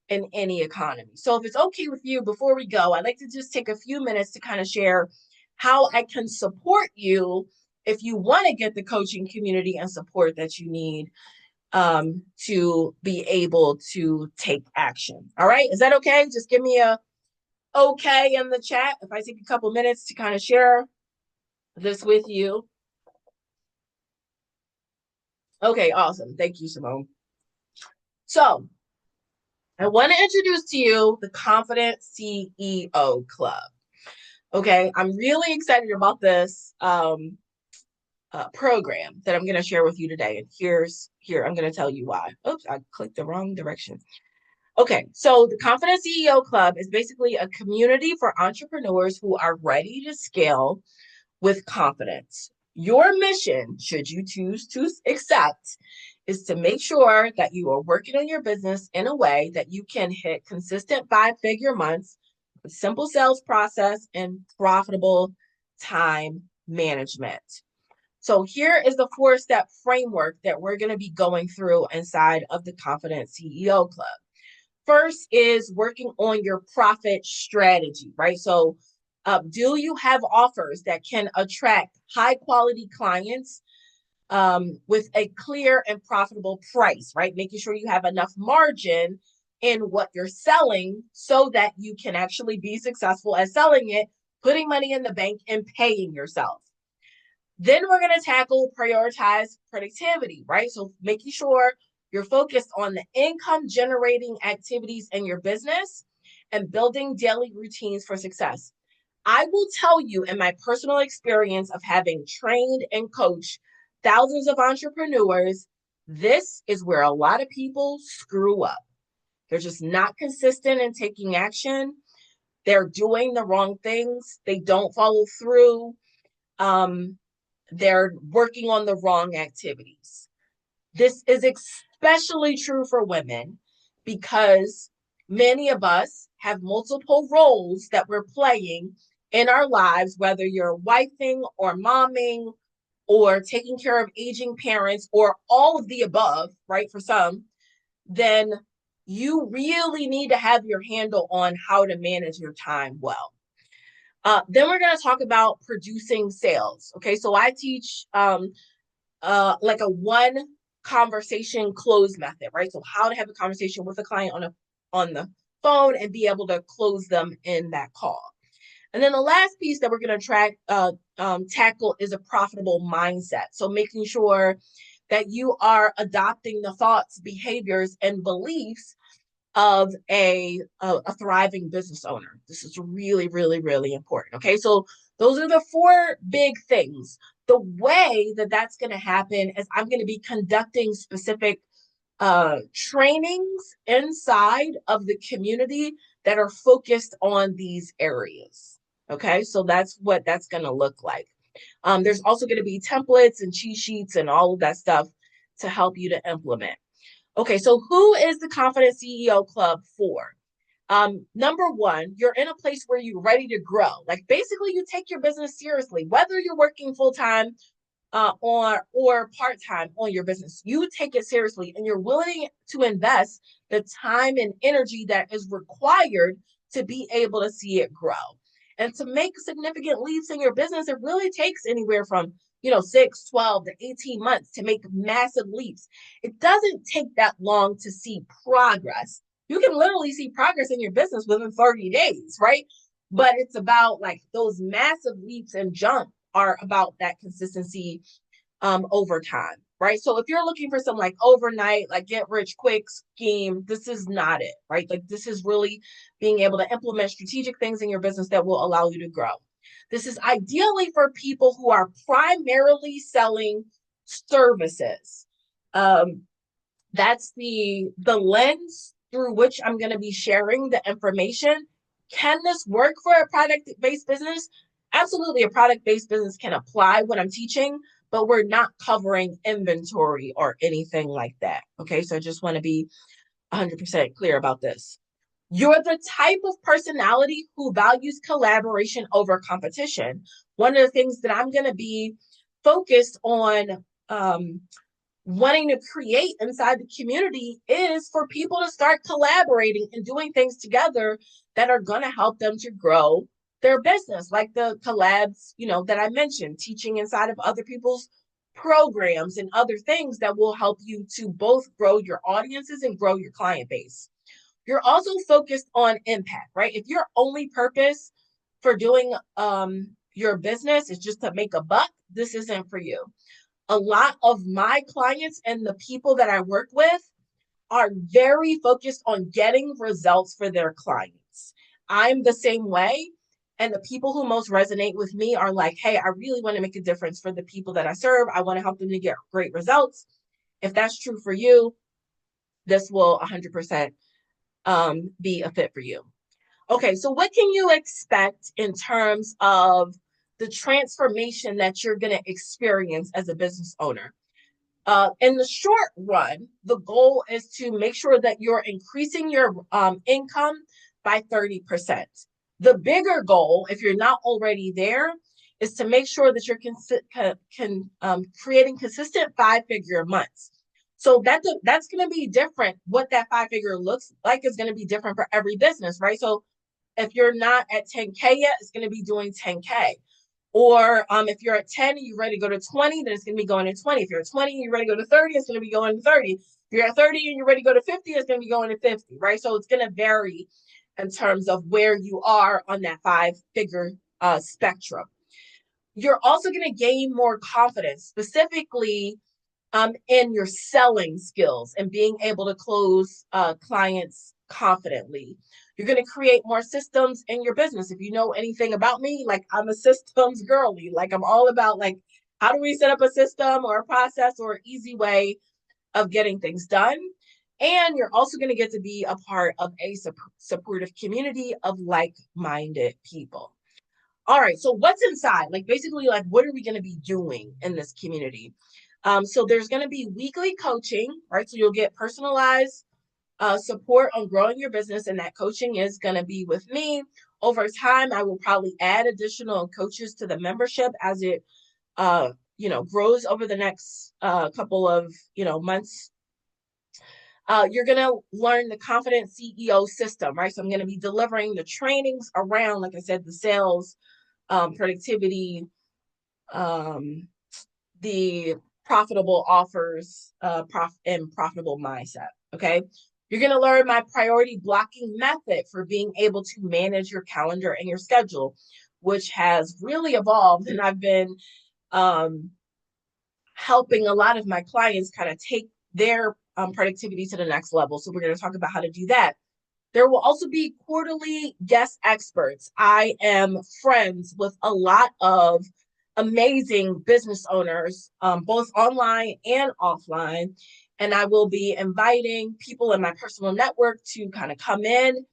in any economy. So if it's okay with you, before we go, I'd like to just take a few minutes to kind of share how I can support you if you want to get the coaching community and support that you need to be able to take action. All right. Is that okay? Just give me a okay in the chat if I take a couple minutes to kind of share this with you. Okay, awesome. Thank you, Simone. So I want to introduce to you the Confident CEO Club. Okay, I'm really excited about this program that I'm going to share with you today. And here, I'm going to tell you why. Oops, I clicked the wrong direction. Okay, so the Confident CEO Club is basically a community for entrepreneurs who are ready to scale with confidence. Your mission, should you choose to accept, is to make sure that you are working on your business in a way that you can hit consistent 5-figure months with simple sales process and profitable time management. So here is the 4-step framework that we're going to be going through inside of the Confident CEO Club. First is working on your profit strategy, right? So do you have offers that can attract high quality clients with a clear and profitable price, right? Making sure you have enough margin in what you're selling so that you can actually be successful at selling it, putting money in the bank and paying yourself. Then we're going to tackle prioritize productivity, right? So making sure you're focused on the income generating activities in your business and building daily routines for success. I will tell you, in my personal experience of having trained and coached thousands of entrepreneurs, this is where a lot of people screw up. They're just not consistent in taking action. They're doing the wrong things. They don't follow through. They're working on the wrong activities. This is especially true for women because many of us have multiple roles that we're playing in our lives, whether you're wifing or momming or taking care of aging parents or all of the above, right? For some, then you really need to have your handle on how to manage your time well. Then we're going to talk about producing sales. Okay, so I teach like a one conversation close method, right? So how to have a conversation with a client on the phone and be able to close them in that call. And then the last piece that we're going to tackle is a profitable mindset. So making sure that you are adopting the thoughts, behaviors, and beliefs of a thriving business owner. This is really, really, really important. Okay, so those are the 4 big things. The way that that's going to happen is I'm going to be conducting specific trainings inside of the community that are focused on these areas. Okay, so that's what that's going to look like. There's also going to be templates and cheat sheets and all of that stuff to help you to implement. Okay, so who is the Confident CEO Club for? Number one, you're in a place where you're ready to grow. Like basically, you take your business seriously, whether you're working full time or part time on your business. You take it seriously, and you're willing to invest the time and energy that is required to be able to see it grow. And to make significant leaps in your business, it really takes anywhere from 6, 12 to 18 months to make massive leaps. It doesn't take that long to see progress. You can literally see progress in your business within 30 days, right? But it's about like those massive leaps and jump are about that consistency over time, right? So if you're looking for some like overnight, like get rich quick scheme, this is not it, right? Like this is really being able to implement strategic things in your business that will allow you to grow. This is ideally for people who are primarily selling services. That's the lens through which I'm going to be sharing the information. Can this work for a product-based business? Absolutely, a product-based business can apply what I'm teaching, but we're not covering inventory or anything like that. Okay, so I just want to be 100% clear about this. You're the type of personality who values collaboration over competition. One of the things that I'm going to be focused on wanting to create inside the community is for people to start collaborating and doing things together that are going to help them to grow their business, like the collabs, that I mentioned, teaching inside of other people's programs and other things that will help you to both grow your audiences and grow your client base. You're also focused on impact, right? If your only purpose for doing your business is just to make a buck, this isn't for you. A lot of my clients and the people that I work with are very focused on getting results for their clients. I'm the same way. And the people who most resonate with me are like, hey, I really want to make a difference for the people that I serve. I want to help them to get great results. If that's true for you, this will 100% be a fit for you. Okay, so what can you expect in terms of the transformation that you're going to experience as a business owner? In the short run, the goal is to make sure that you're increasing your income by 30%. The bigger goal, if you're not already there, is to make sure that you're creating consistent 5-figure months. So that's going to be different. What that 5-figure looks like is going to be different for every business, right? So if you're not at 10K yet, it's going to be doing 10K. Or if you're at 10 and you're ready to go to 20, then it's going to be going to 20. If you're at 20 and you're ready to go to 30, it's going to be going to 30. If you're at 30 and you're ready to go to 50, it's going to be going to 50, right? So it's going to vary in terms of where you are on that 5-figure spectrum. You're also going to gain more confidence, specifically in your selling skills and being able to close clients confidently. You're going to create more systems in your business. If you know anything about me, like I'm a systems girly. Like I'm all about like, how do we set up a system or a process or an easy way of getting things done? And you're also going to get to be a part of a supportive community of like-minded people. All right, so what's inside? Like basically, like what are we going to be doing in this community? So there's going to be weekly coaching, right? So you'll get personalized support on growing your business, and that coaching is going to be with me. Over time, I will probably add additional coaches to the membership as it, grows over the next couple of, months. You're going to learn the Confident CEO system, right? So I'm going to be delivering the trainings around, like I said, the sales, productivity, the profitable offers, and profitable mindset. Okay. You're going to learn my priority blocking method for being able to manage your calendar and your schedule, which has really evolved. And I've been helping a lot of my clients kind of take their productivity to the next level. So we're going to talk about how to do that. There will also be quarterly guest experts. I am friends with a lot of amazing business owners, both online and offline. And I will be inviting people in my personal network to kind of come in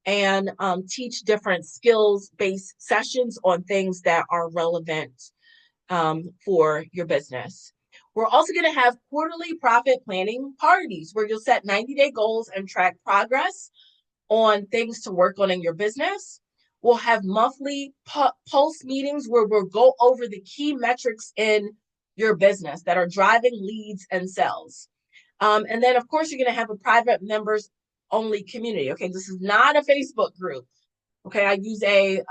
and teach different skills-based sessions on things that are relevant for your business. We're also going to have quarterly profit planning parties where you'll set 90-day goals and track progress on things to work on in your business. We'll have monthly pulse meetings where we'll go over the key metrics in your business that are driving leads and sales. And then, of course, you're going to have a private members only community. Okay, this is not a Facebook group. Okay, I use a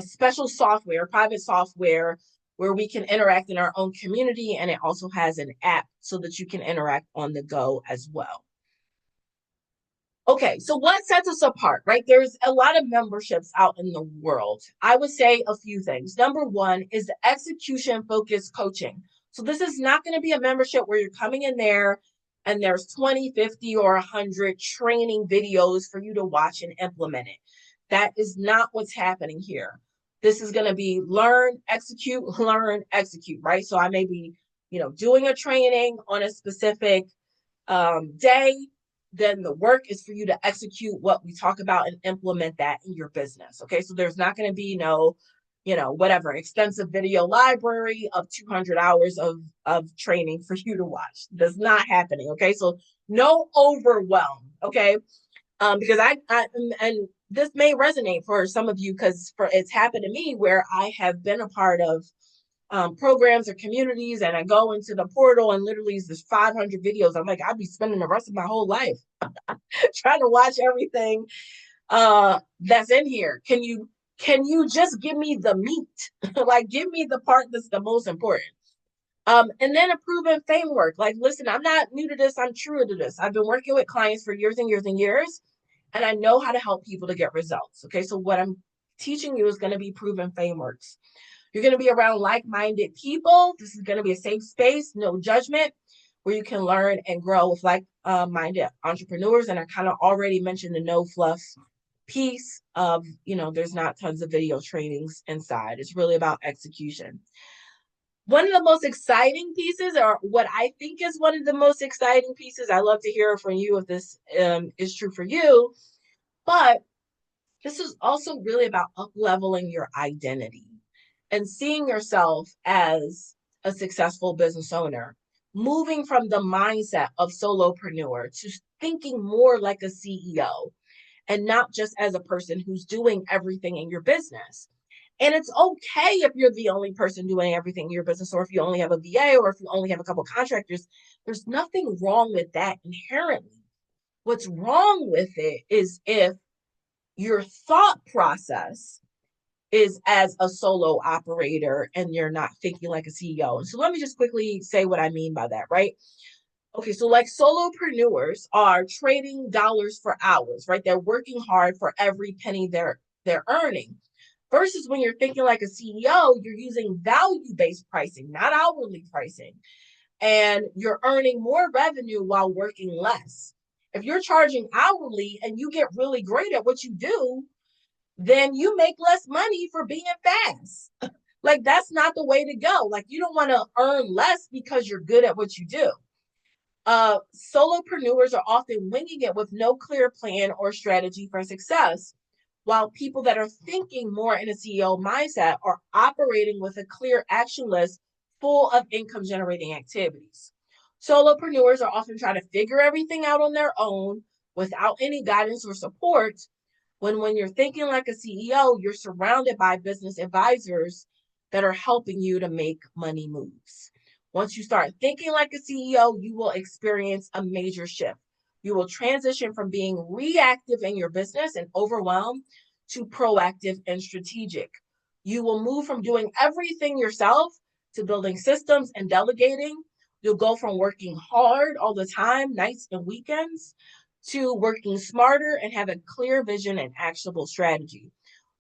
special software, private software, where we can interact in our own community, and it also has an app so that you can interact on the go as well. Okay, so what sets us apart, right? There's a lot of memberships out in the world. I would say a few things. Number one is the execution-focused coaching. So this is not going to be a membership where you're coming in there and there's 20, 50, or 100 training videos for you to watch and implement it. That is not what's happening here. This is going to be learn, execute, right? So I may be, doing a training on a specific day. Then the work is for you to execute what we talk about and implement that in your business. Okay. So there's not going to be whatever extensive video library of 200 hours of training for you to watch. That's not happening. Okay. So no overwhelm. Okay. Because and this may resonate for some of you because it's happened to me where I have been a part of programs or communities, and I go into the portal and literally there's 500 videos. I'm like, I'd be spending the rest of my whole life trying to watch everything that's in here. Can you just give me the meat? Like, give me the part that's the most important. And then a proven framework. Like, listen, I'm not new to this. I'm true to this. I've been working with clients for years and years and years, and I know how to help people to get results. Okay, so what I'm teaching you is going to be proven frameworks. You're going to be around like-minded people. This is going to be a safe space, no judgment, where you can learn and grow with like-minded entrepreneurs. And I kind of already mentioned the no fluff piece of, there's not tons of video trainings inside. It's really about execution. One of the most exciting pieces, or what I think is one of the most exciting pieces, I love to hear from you if this is true for you, but this is also really about up-leveling your identity and seeing yourself as a successful business owner, moving from the mindset of solopreneur to thinking more like a CEO. and not just as a person who's doing everything in your business. And it's okay if you're the only person doing everything in your business, or if you only have a VA, or if you only have a couple of contractors. There's nothing wrong with that inherently. What's wrong with it is if your thought process is as a solo operator and you're not thinking like a CEO. And so let me just quickly say what I mean by that, right? Okay, so like solopreneurs are trading dollars for hours, right? They're working hard for every penny they're earning. Versus when you're thinking like a CEO, you're using value-based pricing, not hourly pricing. And you're earning more revenue while working less. If you're charging hourly and you get really great at what you do, then you make less money for being fast. Like that's not the way to go. Like you don't want to earn less because you're good at what you do. Solopreneurs are often winging it with no clear plan or strategy for success, while people that are thinking more in a CEO mindset are operating with a clear action list full of income generating activities. Solopreneurs are often trying to figure everything out on their own without any guidance or support. When you're thinking like a CEO, you're surrounded by business advisors that are helping you to make money moves. Once you start thinking like a CEO, you will experience a major shift. You will transition from being reactive in your business and overwhelmed to proactive and strategic. You will move from doing everything yourself to building systems and delegating. You'll go from working hard all the time, nights and weekends, to working smarter and have a clear vision and actionable strategy.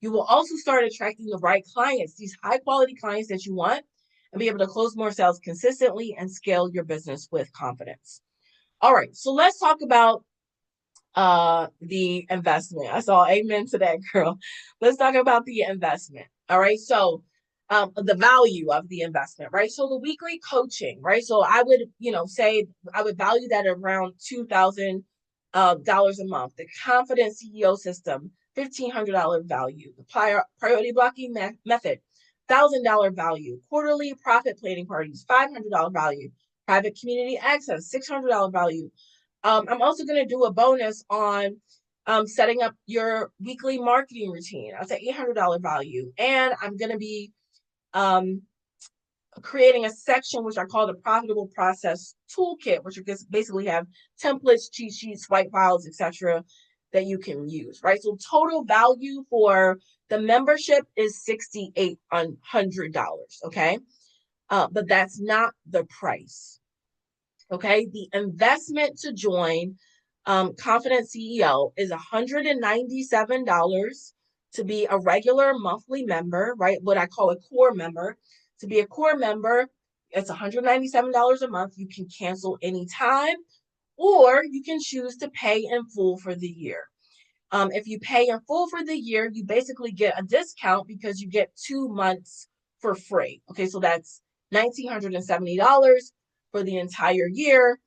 You will also start attracting the right clients, these high quality clients that you want, and be able to close more sales consistently and scale your business with confidence. All right, so let's talk about the investment. I saw amen to that, girl. Let's talk about the investment. All right, so the value of the investment, right? So the weekly coaching, right? So I would, say I would value that around $2,000 a month. The Confident CEO system, $1,500 value. The priority blocking method, $1,000 value. Quarterly profit planning parties, $500 value. Private community access, $600 value. I'm also going to do a bonus on setting up your weekly marketing routine. That's an $800 value. And I'm going to be um, creating a section which I call the Profitable Process Toolkit, which basically have templates, cheat sheets, white files, etc., that you can use, right? So total value for the membership is $6,800, okay? But that's not the price. Okay, the investment to join Confident CEO is $197 to be a regular monthly member, right? What I call a core member. To be a core member, it's $197 a month. You can cancel anytime, or you can choose to pay in full for the year. If you pay in full for the year, you basically get a discount because you get 2 months for free. Okay, so that's $1,970 for the entire year,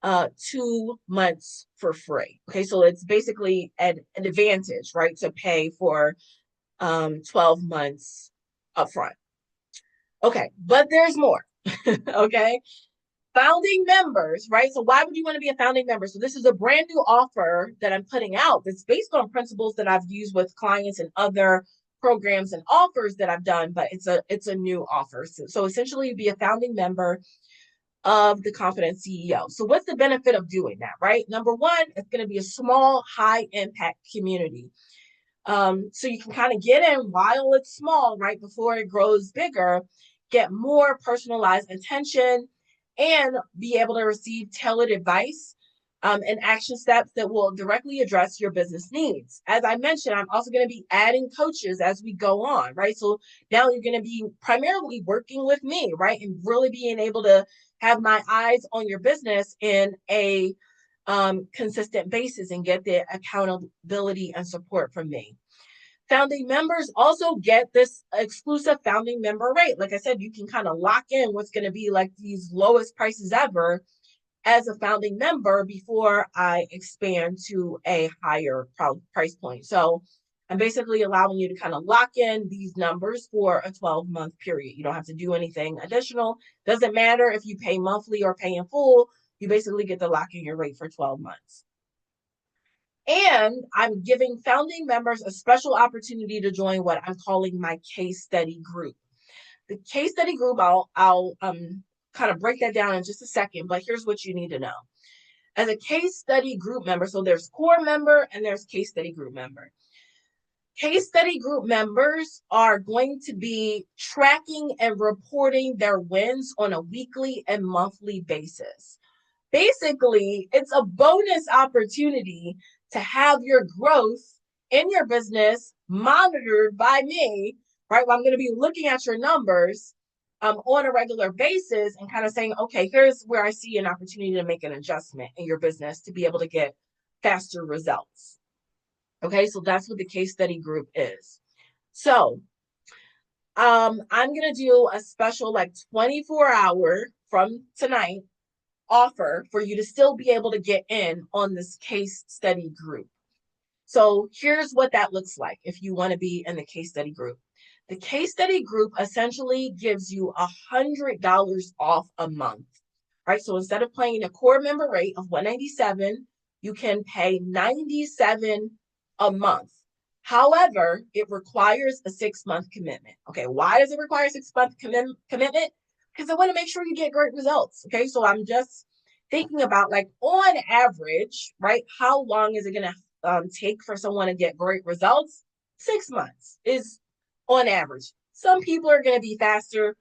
2 months for free. Okay, so it's basically an advantage, right, to pay for 12 months upfront. Okay, but there's more. Okay, founding members, right? So why would you want to be a founding member? So this is a brand new offer that I'm putting out that's based on principles that I've used with clients and other programs and offers that I've done, but it's a new offer. So essentially you'd be a founding member of the Confident CEO. So what's the benefit of doing that, right? Number one, it's going to be a small, high impact community. So you can kind of get in while it's small, right? Before it grows bigger, get more personalized attention, and be able to receive tailored advice and action steps that will directly address your business needs. As I mentioned, I'm also going to be adding coaches as we go on, right? So now you're going to be primarily working with me, right? And really being able to have my eyes on your business in a consistent basis and get the accountability and support from me. Founding members also get this exclusive founding member rate. Like I said, you can kind of lock in what's going to be like these lowest prices ever as a founding member before I expand to a higher price point. So I'm basically allowing you to kind of lock in these numbers for a 12-month period. You don't have to do anything additional. Doesn't matter if you pay monthly or pay in full. You basically get to lock in your rate for 12 months. And I'm giving founding members a special opportunity to join what I'm calling my case study group. The case study group, I'll kind of break that down in just a second, but here's what you need to know. As a case study group member, so there's core member and there's case study group member. Case study group members are going to be tracking and reporting their wins on a weekly and monthly basis. Basically, it's a bonus opportunity to have your growth in your business monitored by me, right? Well, I'm going to be looking at your numbers on a regular basis and kind of saying, okay, here's where I see an opportunity to make an adjustment in your business to be able to get faster results. Okay, so that's what the case study group is. So I'm going to do a special like 24-hour from tonight offer for you to still be able to get in on this case study group. So here's what that looks like if you want to be in the case study group. The case study group essentially gives you $100 off a month, right? So instead of paying a core member rate of $197, you can pay $97 a month. However, it requires a 6-month commitment. Okay, why does it require a 6-month commitment? Because I want to make sure you get great results. Okay, so I'm just thinking about like on average, right? How long is it going to take for someone to get great results? 6 months is on average. Some people are going to be faster.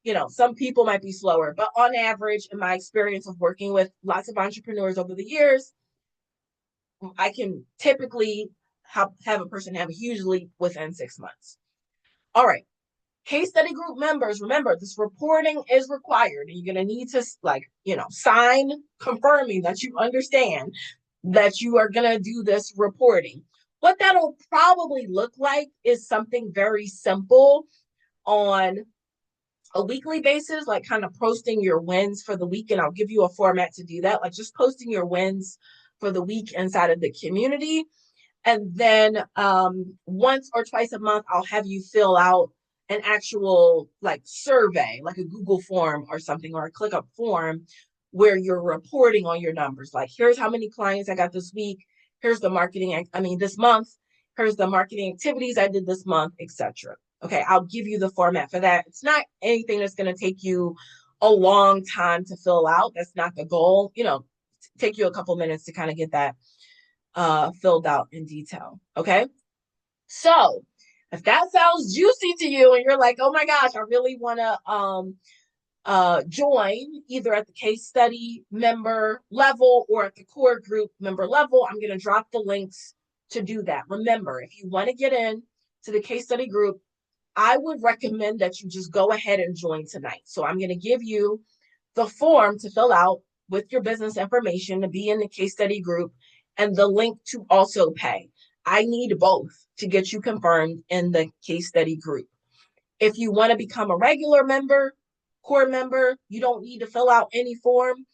You know, some people might be slower, but on average, in my experience of working with lots of entrepreneurs over the years, I can typically have a person have a huge leap within 6 months. All right. Case study group members, remember this reporting is required and you're going to need to sign confirming that you understand that you are going to do this reporting. What that'll probably look like is something very simple on a weekly basis, like kind of posting your wins for the week. And I'll give you a format to do that, like just posting your wins for the week inside of the community. And then once or twice a month, I'll have you fill out an actual like survey, like a Google form or something, or a ClickUp form where you're reporting on your numbers. Like, here's how many clients I got this week. Here's the this month. Here's the marketing activities I did this month, etc. Okay, I'll give you the format for that. It's not anything that's going to take you a long time to fill out. That's not the goal. Take you a couple minutes to kind of get that filled out in detail. Okay. So if that sounds juicy to you and you're like, oh my gosh, I really want to join either at the case study member level or at the core group member level, I'm going to drop the links to do that. Remember, if you want to get in to the case study group, I would recommend that you just go ahead and join tonight. So I'm going to give you the form to fill out with your business information to be in the case study group and the link to also pay. I need both to get you confirmed in the case study group. If you want to become a regular member, core member, you don't need to fill out any form.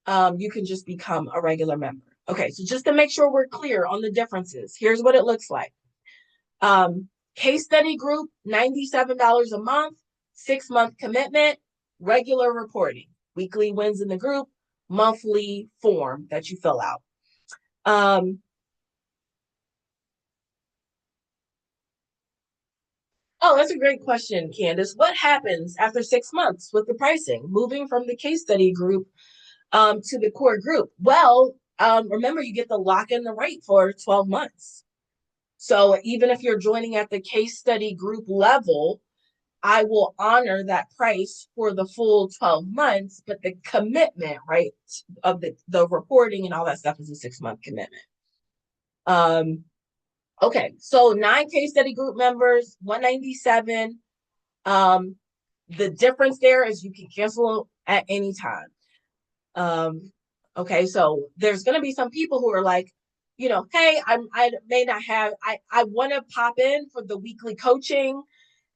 You can just become a regular member. Okay, so just to make sure we're clear on the differences, here's what it looks like. Case study group, $97 a month, 6-month commitment, regular reporting, weekly wins in the group, monthly form that you fill out. Oh, that's a great question, Candace. What happens after 6 months with the pricing, moving from the case study group to the core group? Well, remember, you get the lock in the rate for 12 months. So even if you're joining at the case study group level, I will honor that price for the full 12 months, but the commitment, right, of the reporting and all that stuff is a 6-month commitment. Okay, so 9 case study group members, 197. The difference there is you can cancel at any time. Okay, so there's going to be some people who are like, hey, I may not have, I want to pop in for the weekly coaching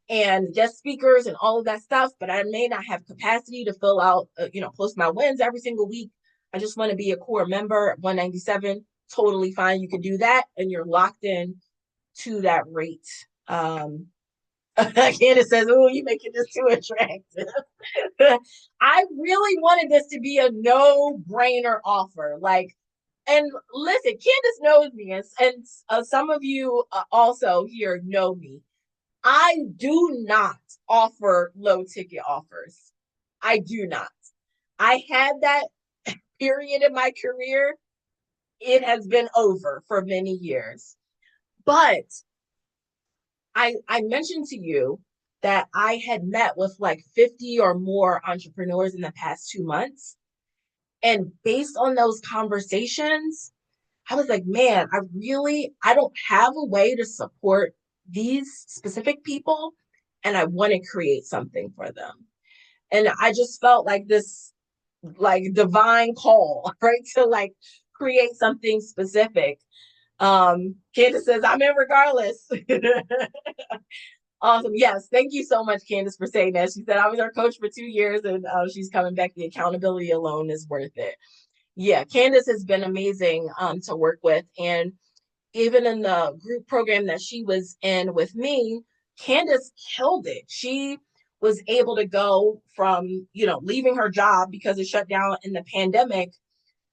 and guest speakers and all of that stuff, but I may not have capacity to fill out, post my wins every single week. I just want to be a core member at 197. Totally fine. You can do that and you're locked in to that rate. Candace says, oh, you making this too attractive. I really wanted this to be a no-brainer offer. Like, And listen, Candace knows me, and some of you also here know me. I do not offer low ticket offers. I do not. I had that period in my career. It has been over for many years. But I mentioned to you that I had met with like 50 or more entrepreneurs in the past 2 months. And based on those conversations, I was like, man, I don't have a way to support these specific people, and I want to create something for them. And I just felt like this like divine call, right? To like create something specific. Candace says, I'm in regardless. Awesome. Yes. Thank you so much, Candace, for saying that. She said, I was her coach for 2 years and she's coming back. The accountability alone is worth it. Yeah. Candace has been amazing to work with. And even in the group program that she was in with me, Candace killed it. She was able to go from, leaving her job because it shut down in the pandemic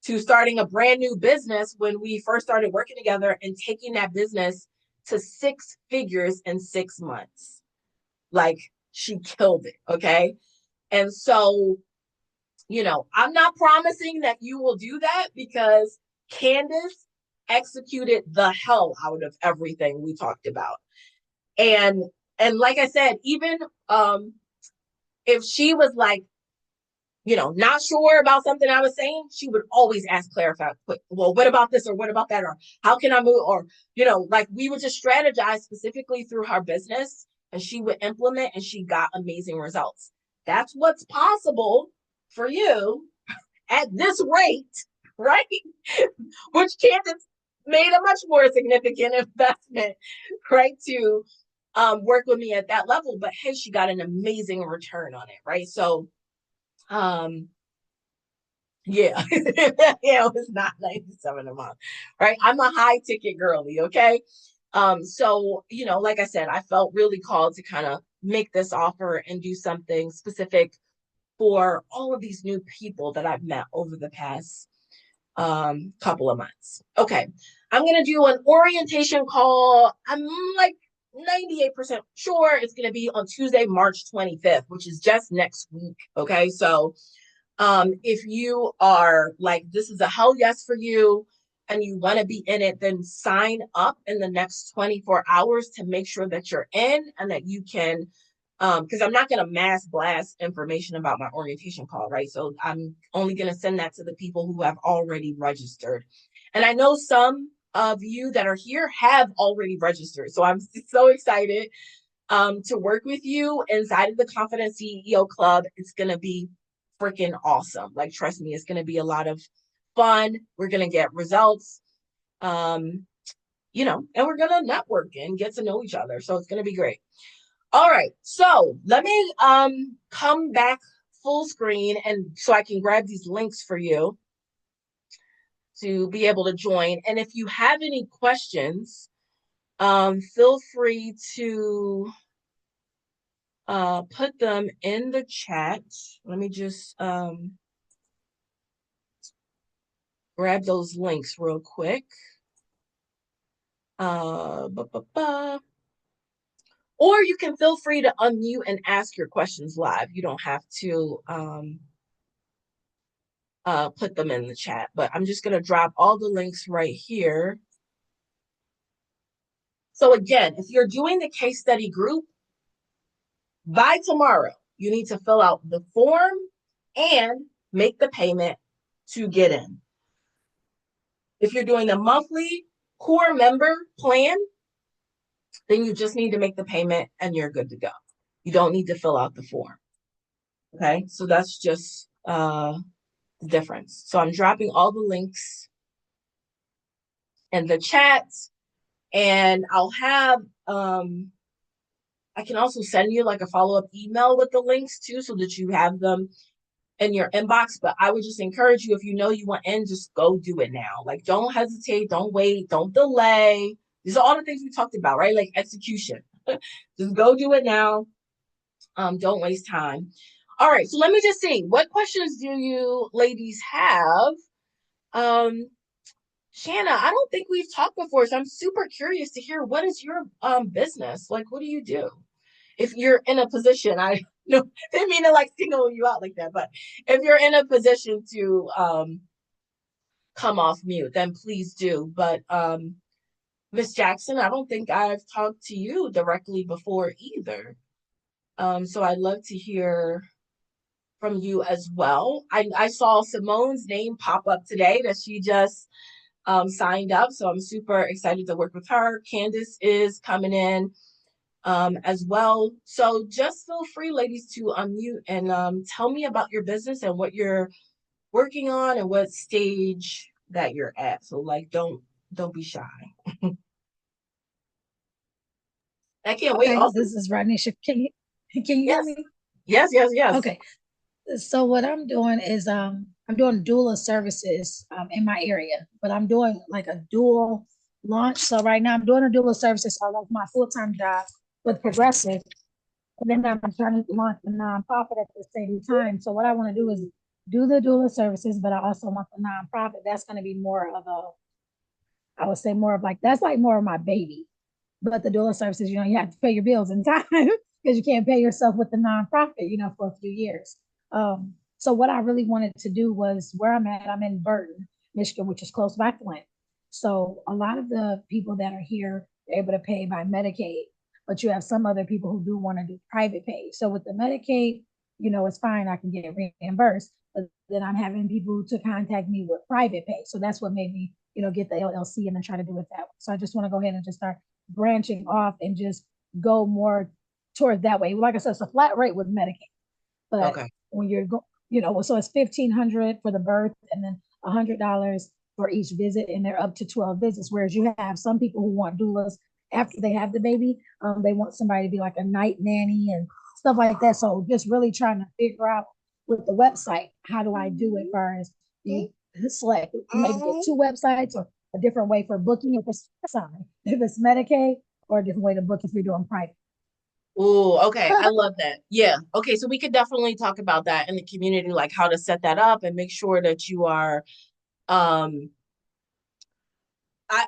to starting a brand new business when we first started working together and taking that business to 6 figures in 6 months. Like she killed it. Okay. And so, I'm not promising that you will do that because Candace executed the hell out of everything we talked about. And like I said, even if she was like, not sure about something I was saying, she would always ask clarify, well, what about this or what about that? Or how can I move? Or, like we would just strategize specifically through her business and she would implement and she got amazing results. That's what's possible for you at this rate, right? Which Candace made a much more significant investment, right? To work with me at that level. But hey, she got an amazing return on it, right? So yeah. Yeah, it was not 97 a month. Right. I'm a high ticket girly, okay? So, like I said, I felt really called to kind of make this offer and do something specific for all of these new people that I've met over the past couple of months. Okay. I'm gonna do an orientation call. I'm like 98% sure it's gonna be on Tuesday, March 25th, which is just next week. Okay. So if you are like, this is a hell yes for you and you want to be in it, then sign up in the next 24 hours to make sure that you're in and that you can, because I'm not going to mass blast information about my orientation call, right? So I'm only going to send that to the people who have already registered. And I know some of you that are here have already registered. So I'm so excited to work with you inside of the Confident CEO Club. It's going to be freaking awesome. Like, trust me, it's going to be a lot of fun. We're going to get results, and we're going to network and get to know each other. So it's going to be great. All right. So let me come back full screen and so I can grab these links for you to be able to join. And if you have any questions, feel free to put them in the chat. Let me just grab those links real quick. Or you can feel free to unmute and ask your questions live. You don't have to put them in the chat, but I'm just going to drop all the links right here. So again, if you're doing the case study group, by tomorrow, you need to fill out the form and make the payment to get in. If you're doing the monthly core member plan, then you just need to make the payment and you're good to go. You don't need to fill out the form. Okay, so that's just the difference. So I'm dropping all the links in the chat, and I'll have I can also send you like a follow-up email with the links too, so that you have them in your inbox. But I would just encourage you, if you know you want in, just go do it now. Like, don't hesitate, don't wait, don't delay. These are all the things we talked about, right? Like execution. Just go do it now. Don't waste time. All right, so let me just see. What questions do you ladies have? Shanna, I don't think we've talked before, so I'm super curious to hear what is your business? Like, what do you do? If you're in a position, I no didn't mean to like single you out like that, but if you're in a position to come off mute, then please do. But Miss Jackson, I don't think I've talked to you directly before either. So I'd love to hear from you as well. I saw Simone's name pop up today that she just signed up. So I'm super excited to work with her. Candace is coming in as well. So just feel free, ladies, to unmute and tell me about your business and what you're working on and what stage that you're at. So like, don't be shy. I can't wait. Okay, Also, this is Radnisha. Can you hear yes, me? yes. Okay, so what I'm doing is I'm doing doula services in my area, but I'm doing like a dual launch. So right now I'm doing a doula services. So I love my full-time job with Progressive, and then I'm trying to launch a nonprofit at the same time. So what I want to do is do the doula services, but I also want the nonprofit. That's going to be more of a, I would say more of like that's like more of my baby. But the doula services, you have to pay your bills in time because you can't pay yourself with the nonprofit, for a few years. So what I really wanted to do was where I'm at, I'm in Burton, Michigan, which is close by Flint. So a lot of the people that are here are able to pay by Medicaid, but you have some other people who do want to do private pay. So with the Medicaid, it's fine, I can get reimbursed. But then I'm having people to contact me with private pay. So that's what made me, get the LLC and then try to do it that way. So I just want to go ahead and just start branching off and just go more towards that way. Like I said, it's a flat rate with Medicaid, but okay. when you're so it's 1,500 for the birth and then $100 for each visit, and they're up to 12 visits. Whereas you have some people who want doulas after they have the baby, they want somebody to be like a night nanny and stuff like that. So just really trying to figure out with the website, how do I do it? As far as you select maybe get two websites or a different way for booking if it's Medicaid, or a different way to book if you're doing private. Oh, okay. I love that. Yeah. Okay. So we could definitely talk about that in the community, like how to set that up and make sure that you are um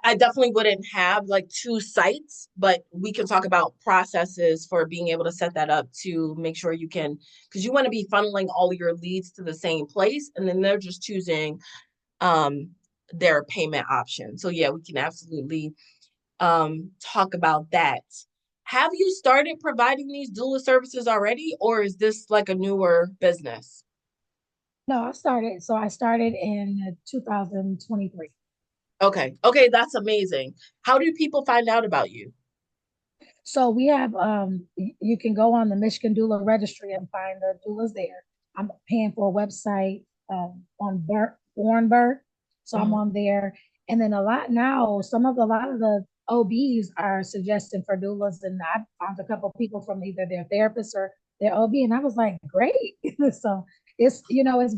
I definitely wouldn't have like two sites, but we can talk about processes for being able to set that up to make sure you can, because you want to be funneling all of your leads to the same place, and then they're just choosing um their payment option. So yeah, we can absolutely talk about that. Have you started providing these doula services already, or is this like a newer business? No, I started in 2023. Okay. Okay, that's amazing. How do people find out about you? So we have you can go on the Michigan Doula Registry and find the doulas there. I'm paying for a website on Born Birth, so I'm Mhm. on there. And then a lot now, a lot of the OBs are suggesting for doulas, and I found a couple of people from either their therapist or their OB, and I was like, great. So it's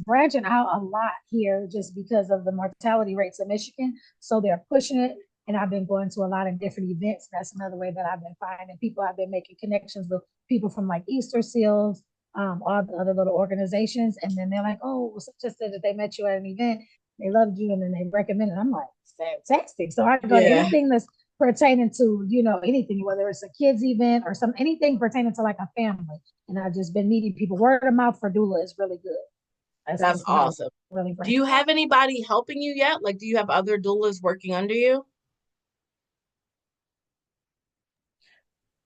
branching out a lot here just because of the mortality rates in Michigan. So they're pushing it, and I've been going to a lot of different events. That's another way that I've been finding people. I've been making connections with people from like Easter Seals, all the other little organizations. And then they're like, oh, well, such said that they met you at an event, they loved you, and then they recommended. I'm like, fantastic. So I go to Yeah. anything that's pertaining to, anything, whether it's a kids event or anything pertaining to like a family. And I've just been meeting people. Word of mouth for doula is really good. That's That's what I awesome. really Do bring. you have anybody helping you yet? Like, do you have other doulas working under you?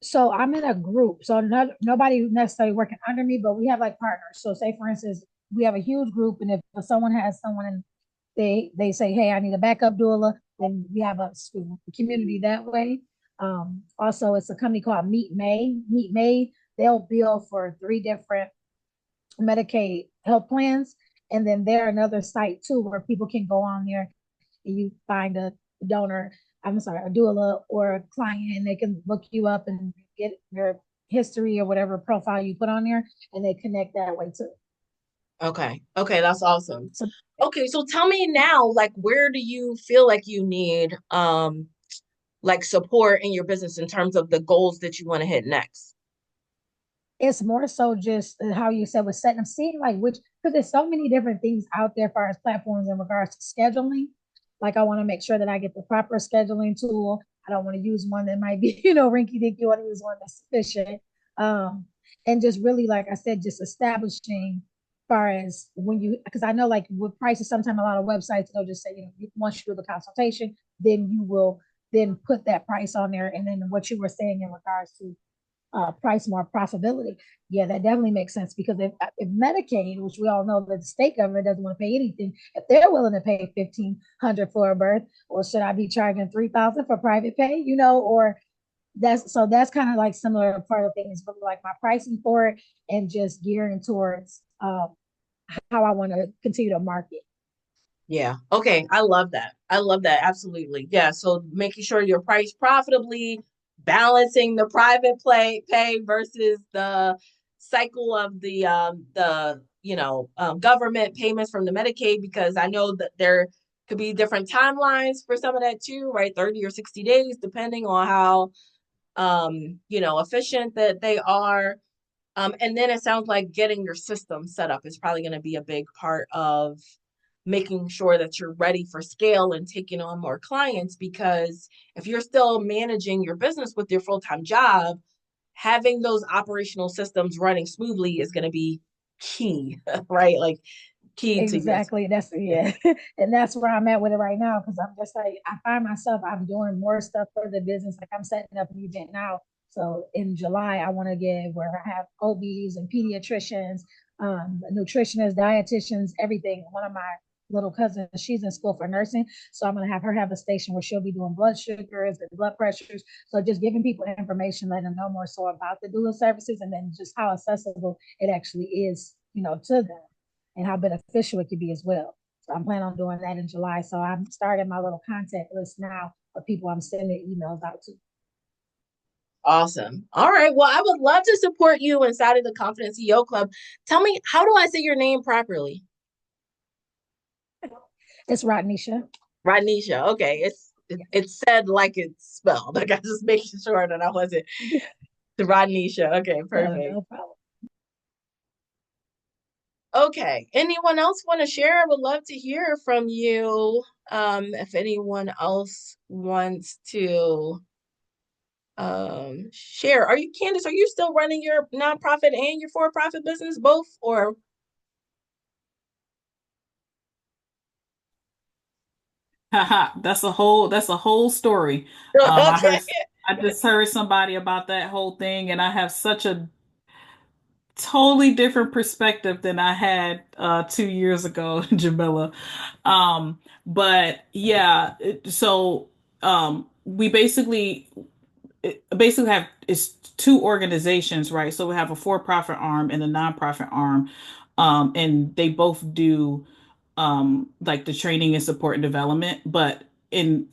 So I'm in a group. So nobody necessarily working under me, but we have like partners. So say for instance, we have a huge group, and if someone has someone and they say, hey, I need a backup doula, then we have a community that way. Also, it's a company called Meet May. Meet May, they'll bill for three different Medicaid health plans, and then they're another site too where people can go on there and you find a donor, I'm sorry, a doula or a client, and they can look you up and get your history or whatever profile you put on there, and they connect that way too. Okay. Okay, that's awesome. So, Okay, so tell me now, like, where do you feel like you need like support in your business in terms of the goals that you want to hit next? it's more so just how you said with setting them, seeing like which, because there's so many different things out there as far as platforms in regards to scheduling. Like I want to make sure that I get the proper scheduling tool. I don't want to use one that might be, rinky dinky. You want to use one that's sufficient. Um, and just really, like I said, just establishing far as when you, because I know like with prices, sometimes a lot of websites they'll just say, once you do the consultation, then you will then put that price on there. And then what you were saying in regards to price more profitability. Yeah, that definitely makes sense because if Medicaid, which we all know that the state government doesn't want to pay anything, if they're willing to pay 1,500 for a birth, or should I be charging 3,000 for private pay? Or that's kind of like similar part of things, but like my pricing for it and just gearing towards how I want to continue to market. Yeah. Okay. I love that. I love that. Absolutely. Yeah. So making sure you're priced profitably, balancing the private pay versus the cycle of the government payments from the Medicaid, because I know that there could be different timelines for some of that too, right? 30 or 60 days, depending on how efficient that they are. And then it sounds like getting your system set up is probably going to be a big part of making sure that you're ready for scale and taking on more clients. Because if you're still managing your business with your full-time job, having those operational systems running smoothly is going to be key, right? Like key to your Exactly. That's yeah. And that's where I'm at with it right now because I'm just like I find myself I'm doing more stuff for the business. Like I'm setting up an event now. So in July I want to give where I have OBs and pediatricians, nutritionists, dietitians, everything. One of my little cousins, she's in school for nursing. So I'm gonna have her have a station where she'll be doing blood sugars and blood pressures. So just giving people information, letting them know more so about the doula services and then just how accessible it actually is, to them and how beneficial it could be as well. So I'm planning on doing that in July. So I'm starting my little contact list now of people I'm sending emails out to. awesome. All right. Well, I would love to support you inside of the Confident CEO Club. Tell me, how do I say your name properly? It's Rodnisha. Rodnisha. Okay. It's said like it's spelled. Like I just making sure that I wasn't the Rodnisha. Okay, No, perfect. no problem. Okay. Anyone else want to share? I would love to hear from you. If anyone else wants to share. Are you Candace, are you still running your nonprofit and your for-profit business both or That's a whole story. I okay. heard I just heard somebody about that whole thing, and I have such a totally different perspective than I had 2 years ago, Jamila. But yeah, we basically have it's two organizations, right? So we have a for-profit arm and a nonprofit arm, and they both do like the training and support and development, but in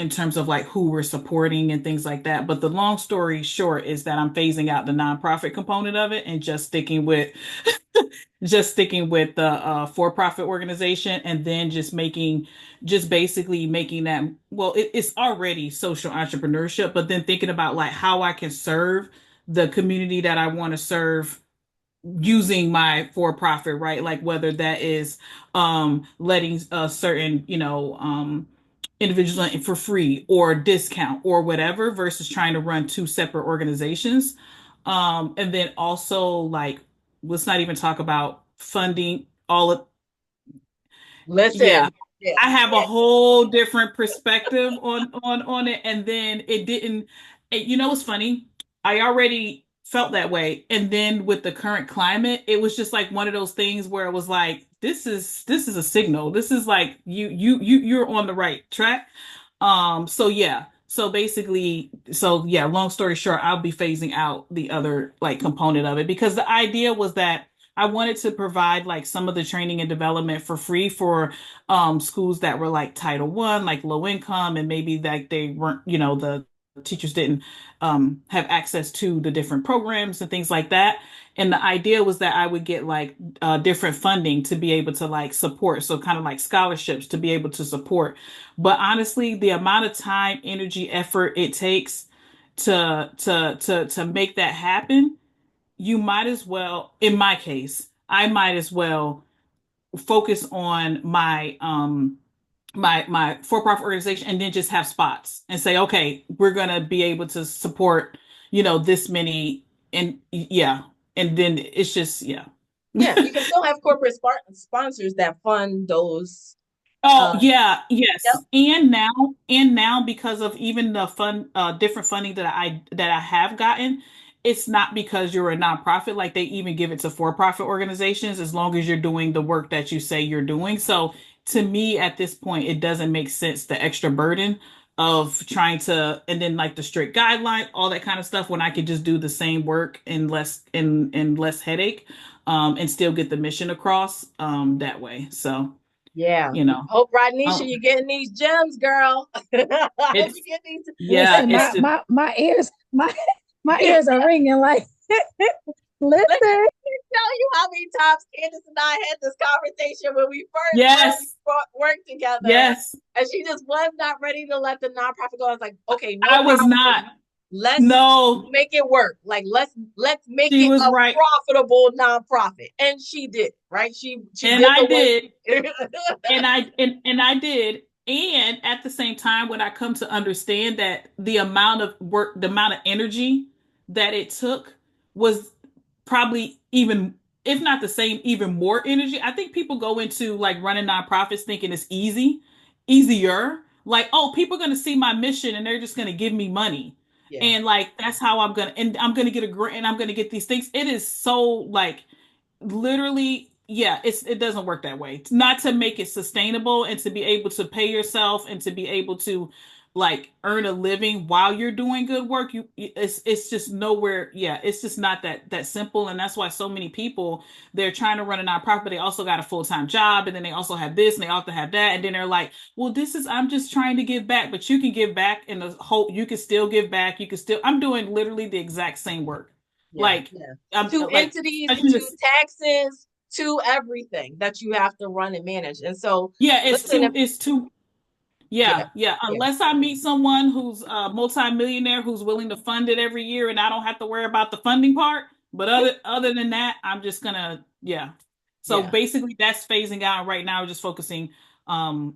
terms of like who we're supporting and things like that. But the long story short is that I'm phasing out the nonprofit component of it and just sticking with the for-profit organization, and then just basically making that, well, it's already social entrepreneurship, but then thinking about like how I can serve the community that I want to serve using my for-profit, right? Like whether that is letting certain, individuals in for free or discount or whatever versus trying to run two separate organizations. And then also like let's not even talk about funding all of, yeah, Listen, yeah. I have a whole different perspective on it, and then it didn't. What's funny? I already felt that way, and then with the current climate, it was just like one of those things where it was like, this is a signal. This is like you're on the right track. So yeah. So long story short, I'll be phasing out the other like component of it because the idea was that I wanted to provide like some of the training and development for free for schools that were like Title One, like low income, and maybe like they weren't, the teachers didn't have access to the different programs and things like that. And the idea was that I would get like different funding to be able to like support, so kind of like scholarships to be able to support. But honestly, the amount of time, energy, effort it takes to make that happen, you might as well, in my case, I might as well focus on my my for-profit organization, and then just have spots and say, okay, we're gonna be able to support, this many, and yeah, and then it's just yeah. Yeah, you can still have corporate sponsors that fund those. Oh Uh, yeah, yep. yes. And now because of even the different funding that I have gotten, it's not because you're a nonprofit. Like they even give it to for-profit organizations as long as you're doing the work that you say you're doing. So to me at this point, it doesn't make sense the extra burden of trying to, and then like the strict guidelines, all that kind of stuff, when I could just do the same work and less headache, and still get the mission across that way. So, Yeah. you know. Hope Rodnisha, Oh, you're getting these gems, girl. I hope you it's get these. yeah, Listen, it's the my ears, my ears are ringing like, Let listen. me tell you how many times Candace and I had this conversation when we first really yes, worked together. yes. And she just was not ready to let the nonprofit go. I was like, okay, no I was not. problem. Let's No, make it work. Like let's make she it was a right, profitable nonprofit. And she did, right? She and did I the work. did, and I did. And at the same time, when I come to understand that the amount of work, the amount of energy that it took was probably even, if not the same, even more energy. I think people go into like running nonprofits thinking it's easier. Like, oh, people are going to see my mission and they're just going to give me money. Yeah. And like, that's how and I'm going to get a grant and I'm going to get these things. It is so like literally, yeah, it doesn't work that way. It's not to make it sustainable and to be able to pay yourself and to be able to like earn a living while you're doing good work. It's just nowhere. Yeah, it's just not that simple. And that's why so many people, they're trying to run a nonprofit, but they also got a full-time job, and then they also have this and they also have that, and then they're like, well, this is, I'm just trying to give back. But you can give back in the whole, you can still give back. You can still, I'm doing literally the exact same work. Yeah. Like Yeah. I'm To like, entities, I can to just, taxes, to everything that you have to run and manage. And so yeah, listen, if it's too, yeah, yeah. yeah. Unless I meet someone who's a multimillionaire who's willing to fund it every year and I don't have to worry about the funding part. But other than that, I'm just gonna, yeah. So Yeah. basically that's phasing out right now. We're just focusing um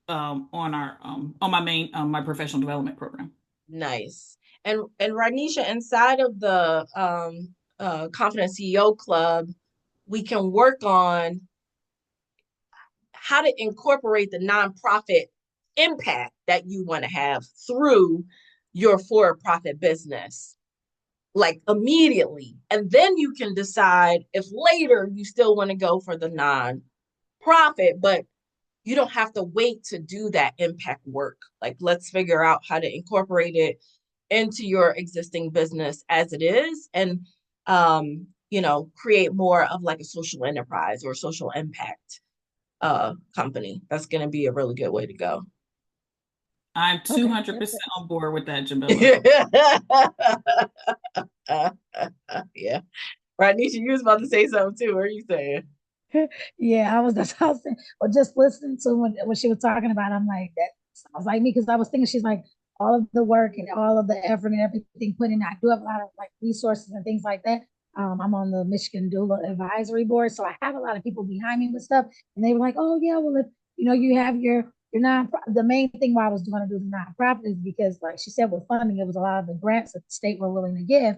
on our on my main my professional development program. Nice. And Ranisha, inside of the Confident CEO Club, we can work on how to incorporate the nonprofit impact that you want to have through your for-profit business, like immediately. And then you can decide if later you still want to go for the non-profit, but you don't have to wait to do that impact work. Like, let's figure out how to incorporate it into your existing business as it is, and create more of like a social enterprise or social impact company. That's going to be a really good way to go. I'm Okay, 200% perfect. on board with that, Jamila. Yeah. Right, Nisha, you was about to say something too. What are you saying? Yeah, that's how I was saying. Or just listening to what she was talking about, I'm like, that sounds like me, because I was thinking she's like all of the work and all of the effort and everything put in. I do have a lot of like resources and things like that. I'm on the Michigan Doula Advisory Board, so I have a lot of people behind me with stuff, and they were like, "Oh yeah, well if you have your non." The main thing why I was going to do the nonprofit is because, like she said, with funding, it was a lot of the grants that the state were willing to give,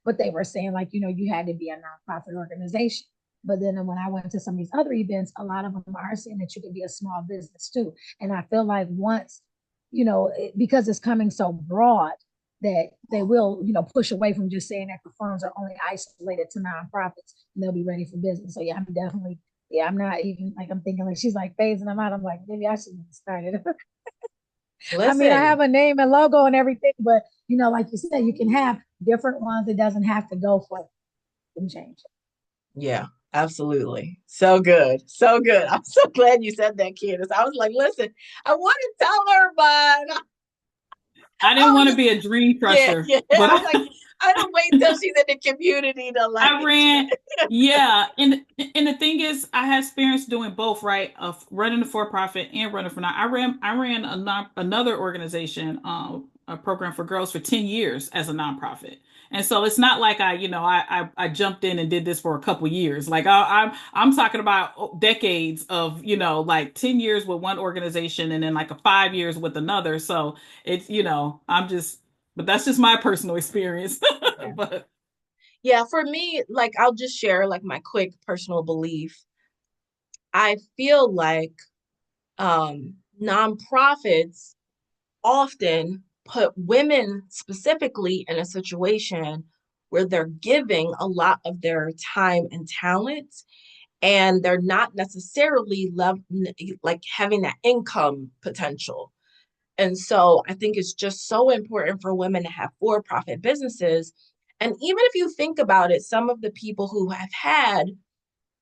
but they were saying like you had to be a nonprofit organization. But then when I went to some of these other events, a lot of them are saying that you can be a small business too. And I feel like once, because it's coming so broad, that they will, push away from just saying that the funds are only isolated to nonprofits and they'll be ready for business. So yeah, I'm definitely, yeah, I'm not even like, I'm thinking like she's like phasing them out. I'm like, maybe I should get started. I mean, I have Listen, a name and logo and everything, but like you said, you can have different ones. It doesn't have to go for and change. yeah, absolutely. So good. So good. I'm so glad you said that, Candace. I was like, listen, I want to tell her, but I didn't I want to was, be a dream yeah, crusher, yeah. but I was like, I don't wait until she's in the community to like, I ran, yeah, and the thing is, I had experience doing both, right? Of running a for profit and running for non. I ran another organization, a program for girls for 10 years as a nonprofit, And so it's not like I jumped in and did this for a couple years. Like I'm talking about decades of, like 10 years with one organization and then like a 5 years with another. So it's, but that's just my personal experience. Yeah. But Yeah, for me, like I'll just share like my quick personal belief. I feel like nonprofits often put women specifically in a situation where they're giving a lot of their time and talent, and they're not necessarily like having that income potential. And so I think it's just so important for women to have for-profit businesses. And even if you think about it, some of the people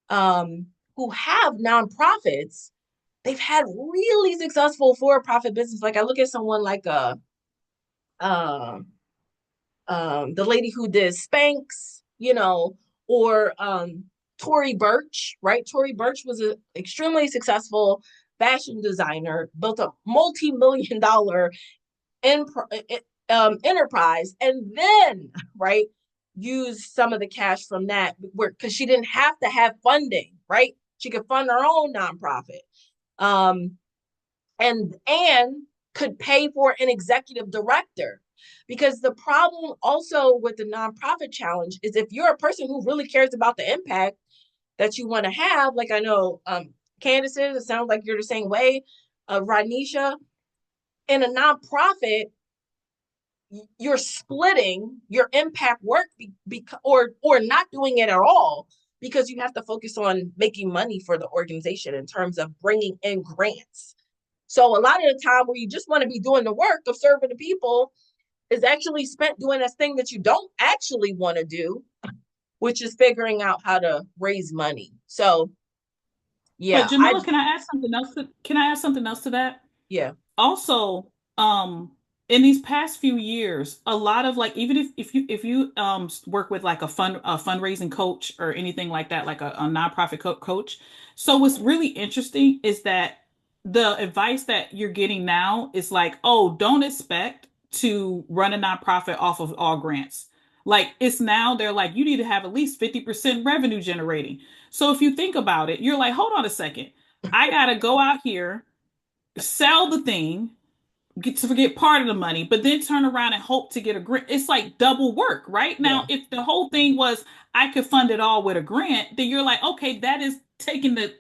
um, who have nonprofits, they've had really successful for-profit business. Like I look at someone like uh, the lady who did Spanx, or Tory Burch, right? Tory Burch was an extremely successful fashion designer, built a multi-million dollar in, enterprise, and then, right, use some of the cash from that because she didn't have to have funding, right? She could fund her own nonprofit. Um, and could pay for an executive director. Because the problem also with the nonprofit challenge is if you're a person who really cares about the impact that you want to have, like I know Candace is, it sounds like you're the same way, Ranisha, in a nonprofit, you're splitting your impact work or not doing it at all because you have to focus on making money for the organization in terms of bringing in grants. So a lot of the time where you just want to be doing the work of serving the people is actually spent doing this thing that you don't actually want to do, which is figuring out how to raise money. So but yeah, Jamila, can I add something else to that? yeah, Also, in these past few years, a lot of like even if you work with like a fundraising coach or anything like that, like a nonprofit coach. So what's really interesting is that the advice that you're getting now is like, oh, don't expect to run a nonprofit off of all grants. Like it's now they're like, you need to have at least 50% revenue generating. So if you think about it, you're like, hold on a second. I gotta go out here, sell the thing, get part of the money, but then turn around and hope to get a grant. It's like double work, right? yeah, Now, if the whole thing was I could fund it all with a grant, then you're like, okay, that is taking the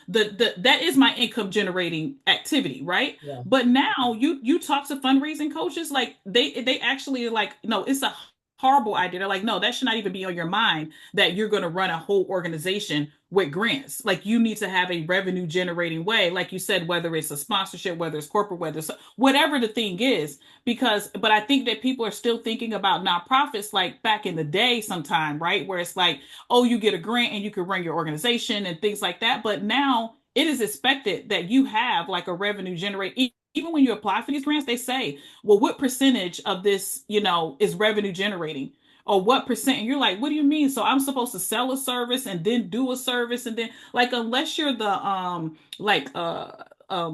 that is my income generating activity, right? yeah, But now you talk to fundraising coaches, like they actually are like, no, it's a horrible idea. They're like, no, that should not even be on your mind that you're going to run a whole organization with grants. Like you need to have a revenue generating way, like you said, whether it's a sponsorship, whether it's corporate, whether it's whatever the thing is. But I think that people are still thinking about nonprofits like back in the day sometime, right? Where it's like, oh, you get a grant and you can run your organization and things like that. But now it is expected that you have like a revenue generate. Even when you apply for these grants, they say, well, what percentage of this, is revenue generating? Or what percent? And you're like, what do you mean? So I'm supposed to sell a service and then do a service and then like unless you're the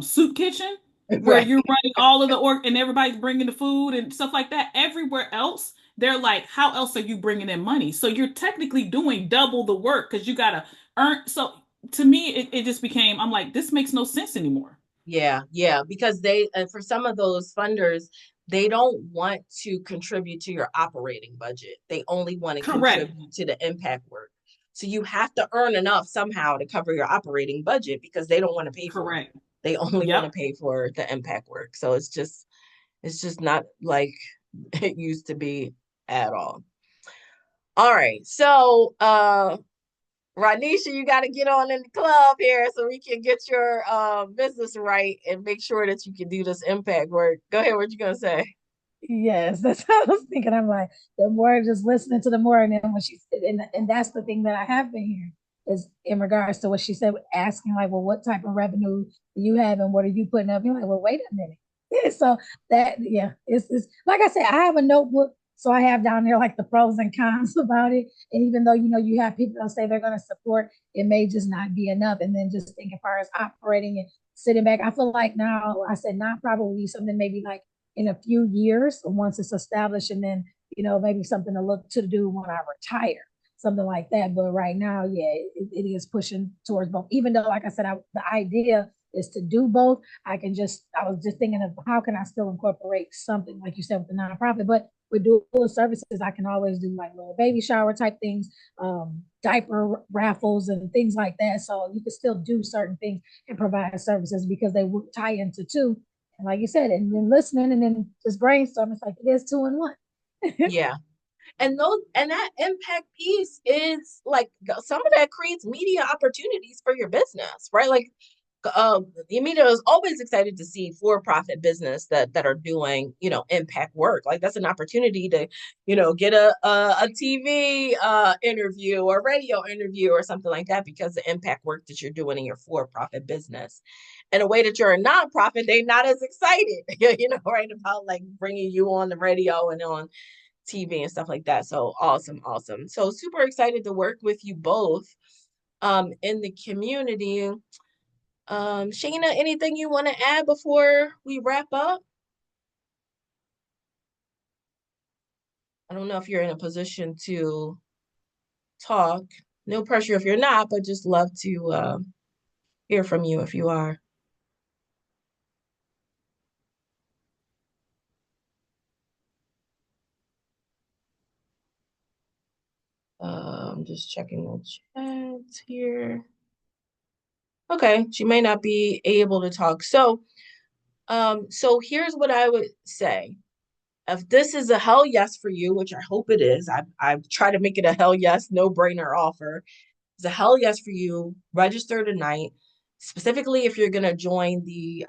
soup kitchen where right, you're running all of the org and everybody's bringing the food and stuff like that, everywhere else they're like, how else are you bringing in money? So you're technically doing double the work because you gotta earn. So to me, it just became, I'm like, this makes no sense anymore. yeah, yeah. Because they, for some of those funders, they don't want to contribute to your operating budget. They only want to Correct. contribute to the impact work. So you have to earn enough somehow to cover your operating budget because they don't want to pay for it. Correct. They only want to Yep. pay for the impact work. So it's just not like it used to be at all. All right. So Ranisha, you got to get on in the club here so we can get your business right and make sure that you can do this impact work. Go ahead. What you gonna say? Yes, that's what I was thinking. I'm like, the more just listening to the more, and then when she said, and that's the thing that I have been hearing is in regards to what she said, asking like, well, what type of revenue do you have and what are you putting up? You're like, well, wait a minute. So that, yeah, it's like I said, I have a notebook, so I have down there like the pros and cons about it. And even though you have people that say they're going to support, it may just not be enough. And then just thinking as far as operating and sitting back, I feel like now I said not probably something maybe like in a few years once it's established and then maybe something to look to do when I retire, something like that. But right now, yeah, it is pushing towards both. Even though, like I said, the idea is to do both. I was just thinking of how can I still incorporate something like you said with the nonprofit, but with dual services, I can always do like little baby shower type things, diaper raffles and things like that. So you can still do certain things and provide services because they will tie into two. And like you said, and then listening and then just brainstorm, it's like it is two in one. Yeah. And that impact piece is like some of that creates media opportunities for your business, right? Like Yamita is always excited to see for-profit business that are doing, impact work. Like that's an opportunity to, get a TV interview or radio interview or something like that because the impact work that you're doing in your for-profit business. In a way that you're a nonprofit, they're not as excited, right, about like bringing you on the radio and on TV and stuff like that. So awesome, awesome. So super excited to work with you both in the community. Shayna, anything you want to add before we wrap up? I don't know if you're in a position to talk. No pressure if you're not, but just love to hear from you if you are. I'm just checking the chat here. Okay, she may not be able to talk. So here's what I would say. If this is a hell yes for you, which I hope it is, I've tried to make it a hell yes, no brainer offer. It's a hell yes for you. Register tonight, specifically if you're gonna join the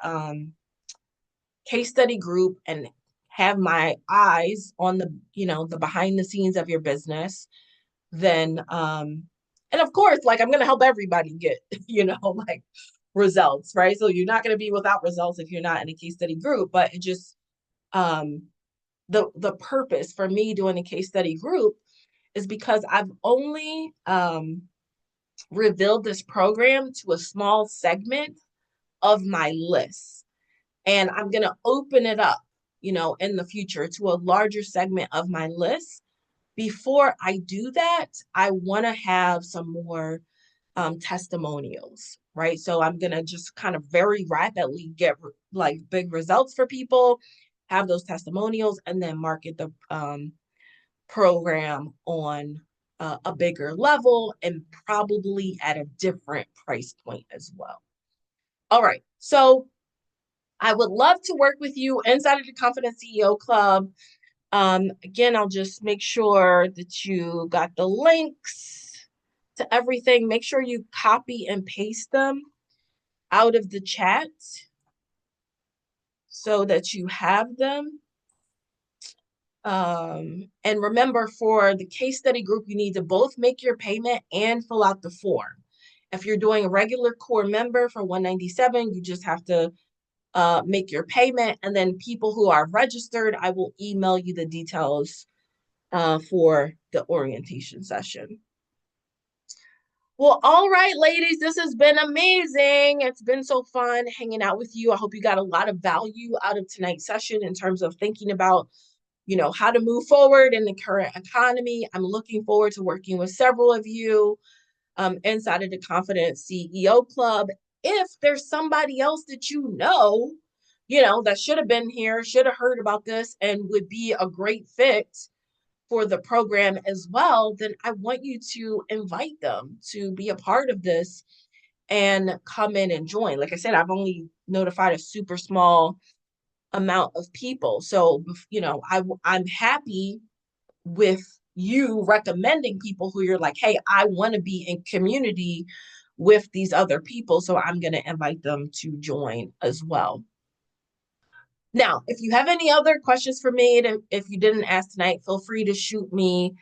case study group and have my eyes on the behind the scenes of your business. Then and of course, like I'm gonna help everybody get like results, right? So you're not gonna be without results if you're not in a case study group, but it just the purpose for me doing a case study group is because I've only revealed this program to a small segment of my list. And I'm going to open it up, in the future to a larger segment of my list. Before I do that, I want to have some more testimonials, right? So I'm going to just kind of very rapidly get like big results for people, have those testimonials, and then market the program on a bigger level and probably at a different price point as well. All right. So I would love to work with you inside of the Confident CEO Club. Again, I'll just make sure that you got the links to everything. Make sure you copy and paste them out of the chat so that you have them. And remember, for the case study group, you need to both make your payment and fill out the form. If you're doing a regular core member for $197, you just have to make your payment. And then people who are registered, I will email you the details for the orientation session. Well, all right, ladies, this has been amazing. It's been so fun hanging out with you. I hope you got a lot of value out of tonight's session in terms of thinking about how to move forward in the current economy. I'm looking forward to working with several of you inside of the Confident CEO Club. If there's somebody else that that should have been here, should have heard about this, and would be a great fit for the program as well, then I want you to invite them to be a part of this and come in and join. Like I said, I've only notified a super small amount of people. So, I'm happy with you recommending people who you're like, hey, I want to be in community with these other people. So I'm going to invite them to join as well. Now, if you have any other questions for me, if you didn't ask tonight, feel free to shoot me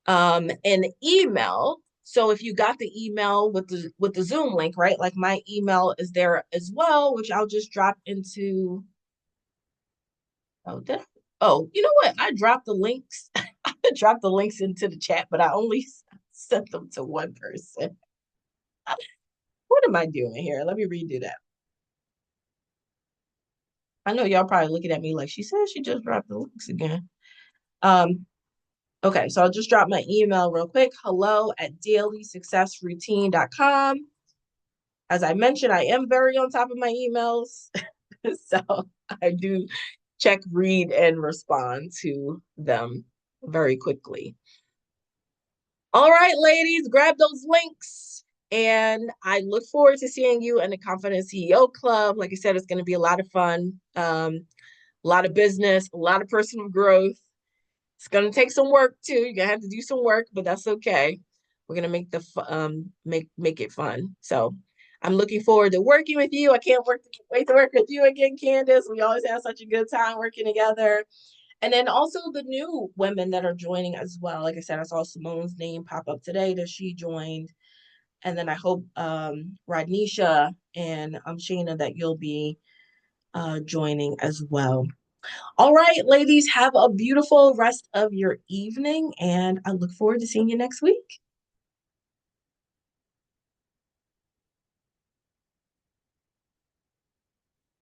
an email. So if you got the email with the Zoom link, right? Like my email is there as well, which I'll just drop into. Oh, you know what? I dropped the links. I dropped the links into the chat, but I only sent them to one person. What am I doing here? Let me redo that. I know y'all probably looking at me like she said she just dropped the links again. Okay, so I'll just drop my email real quick. hello@dailysuccessroutine.com. As I mentioned, I am very on top of my emails. So I do check, read, and respond to them very quickly. All right, ladies, grab those links. And I look forward to seeing you in the Confident CEO Club. Like I said, it's going to be a lot of fun, a lot of business, a lot of personal growth. It's going to take some work too. You're going to have to do some work, but that's okay. We're going to make make it fun. So I'm looking forward to working with you. I can't wait to work with you again, Candace. We always have such a good time working together. And then also the new women that are joining as well. Like I said, I saw Simone's name pop up today that she joined. And then I hope Rodnisha and Sheena that you'll be joining as well. All right, ladies, have a beautiful rest of your evening, and I look forward to seeing you next week.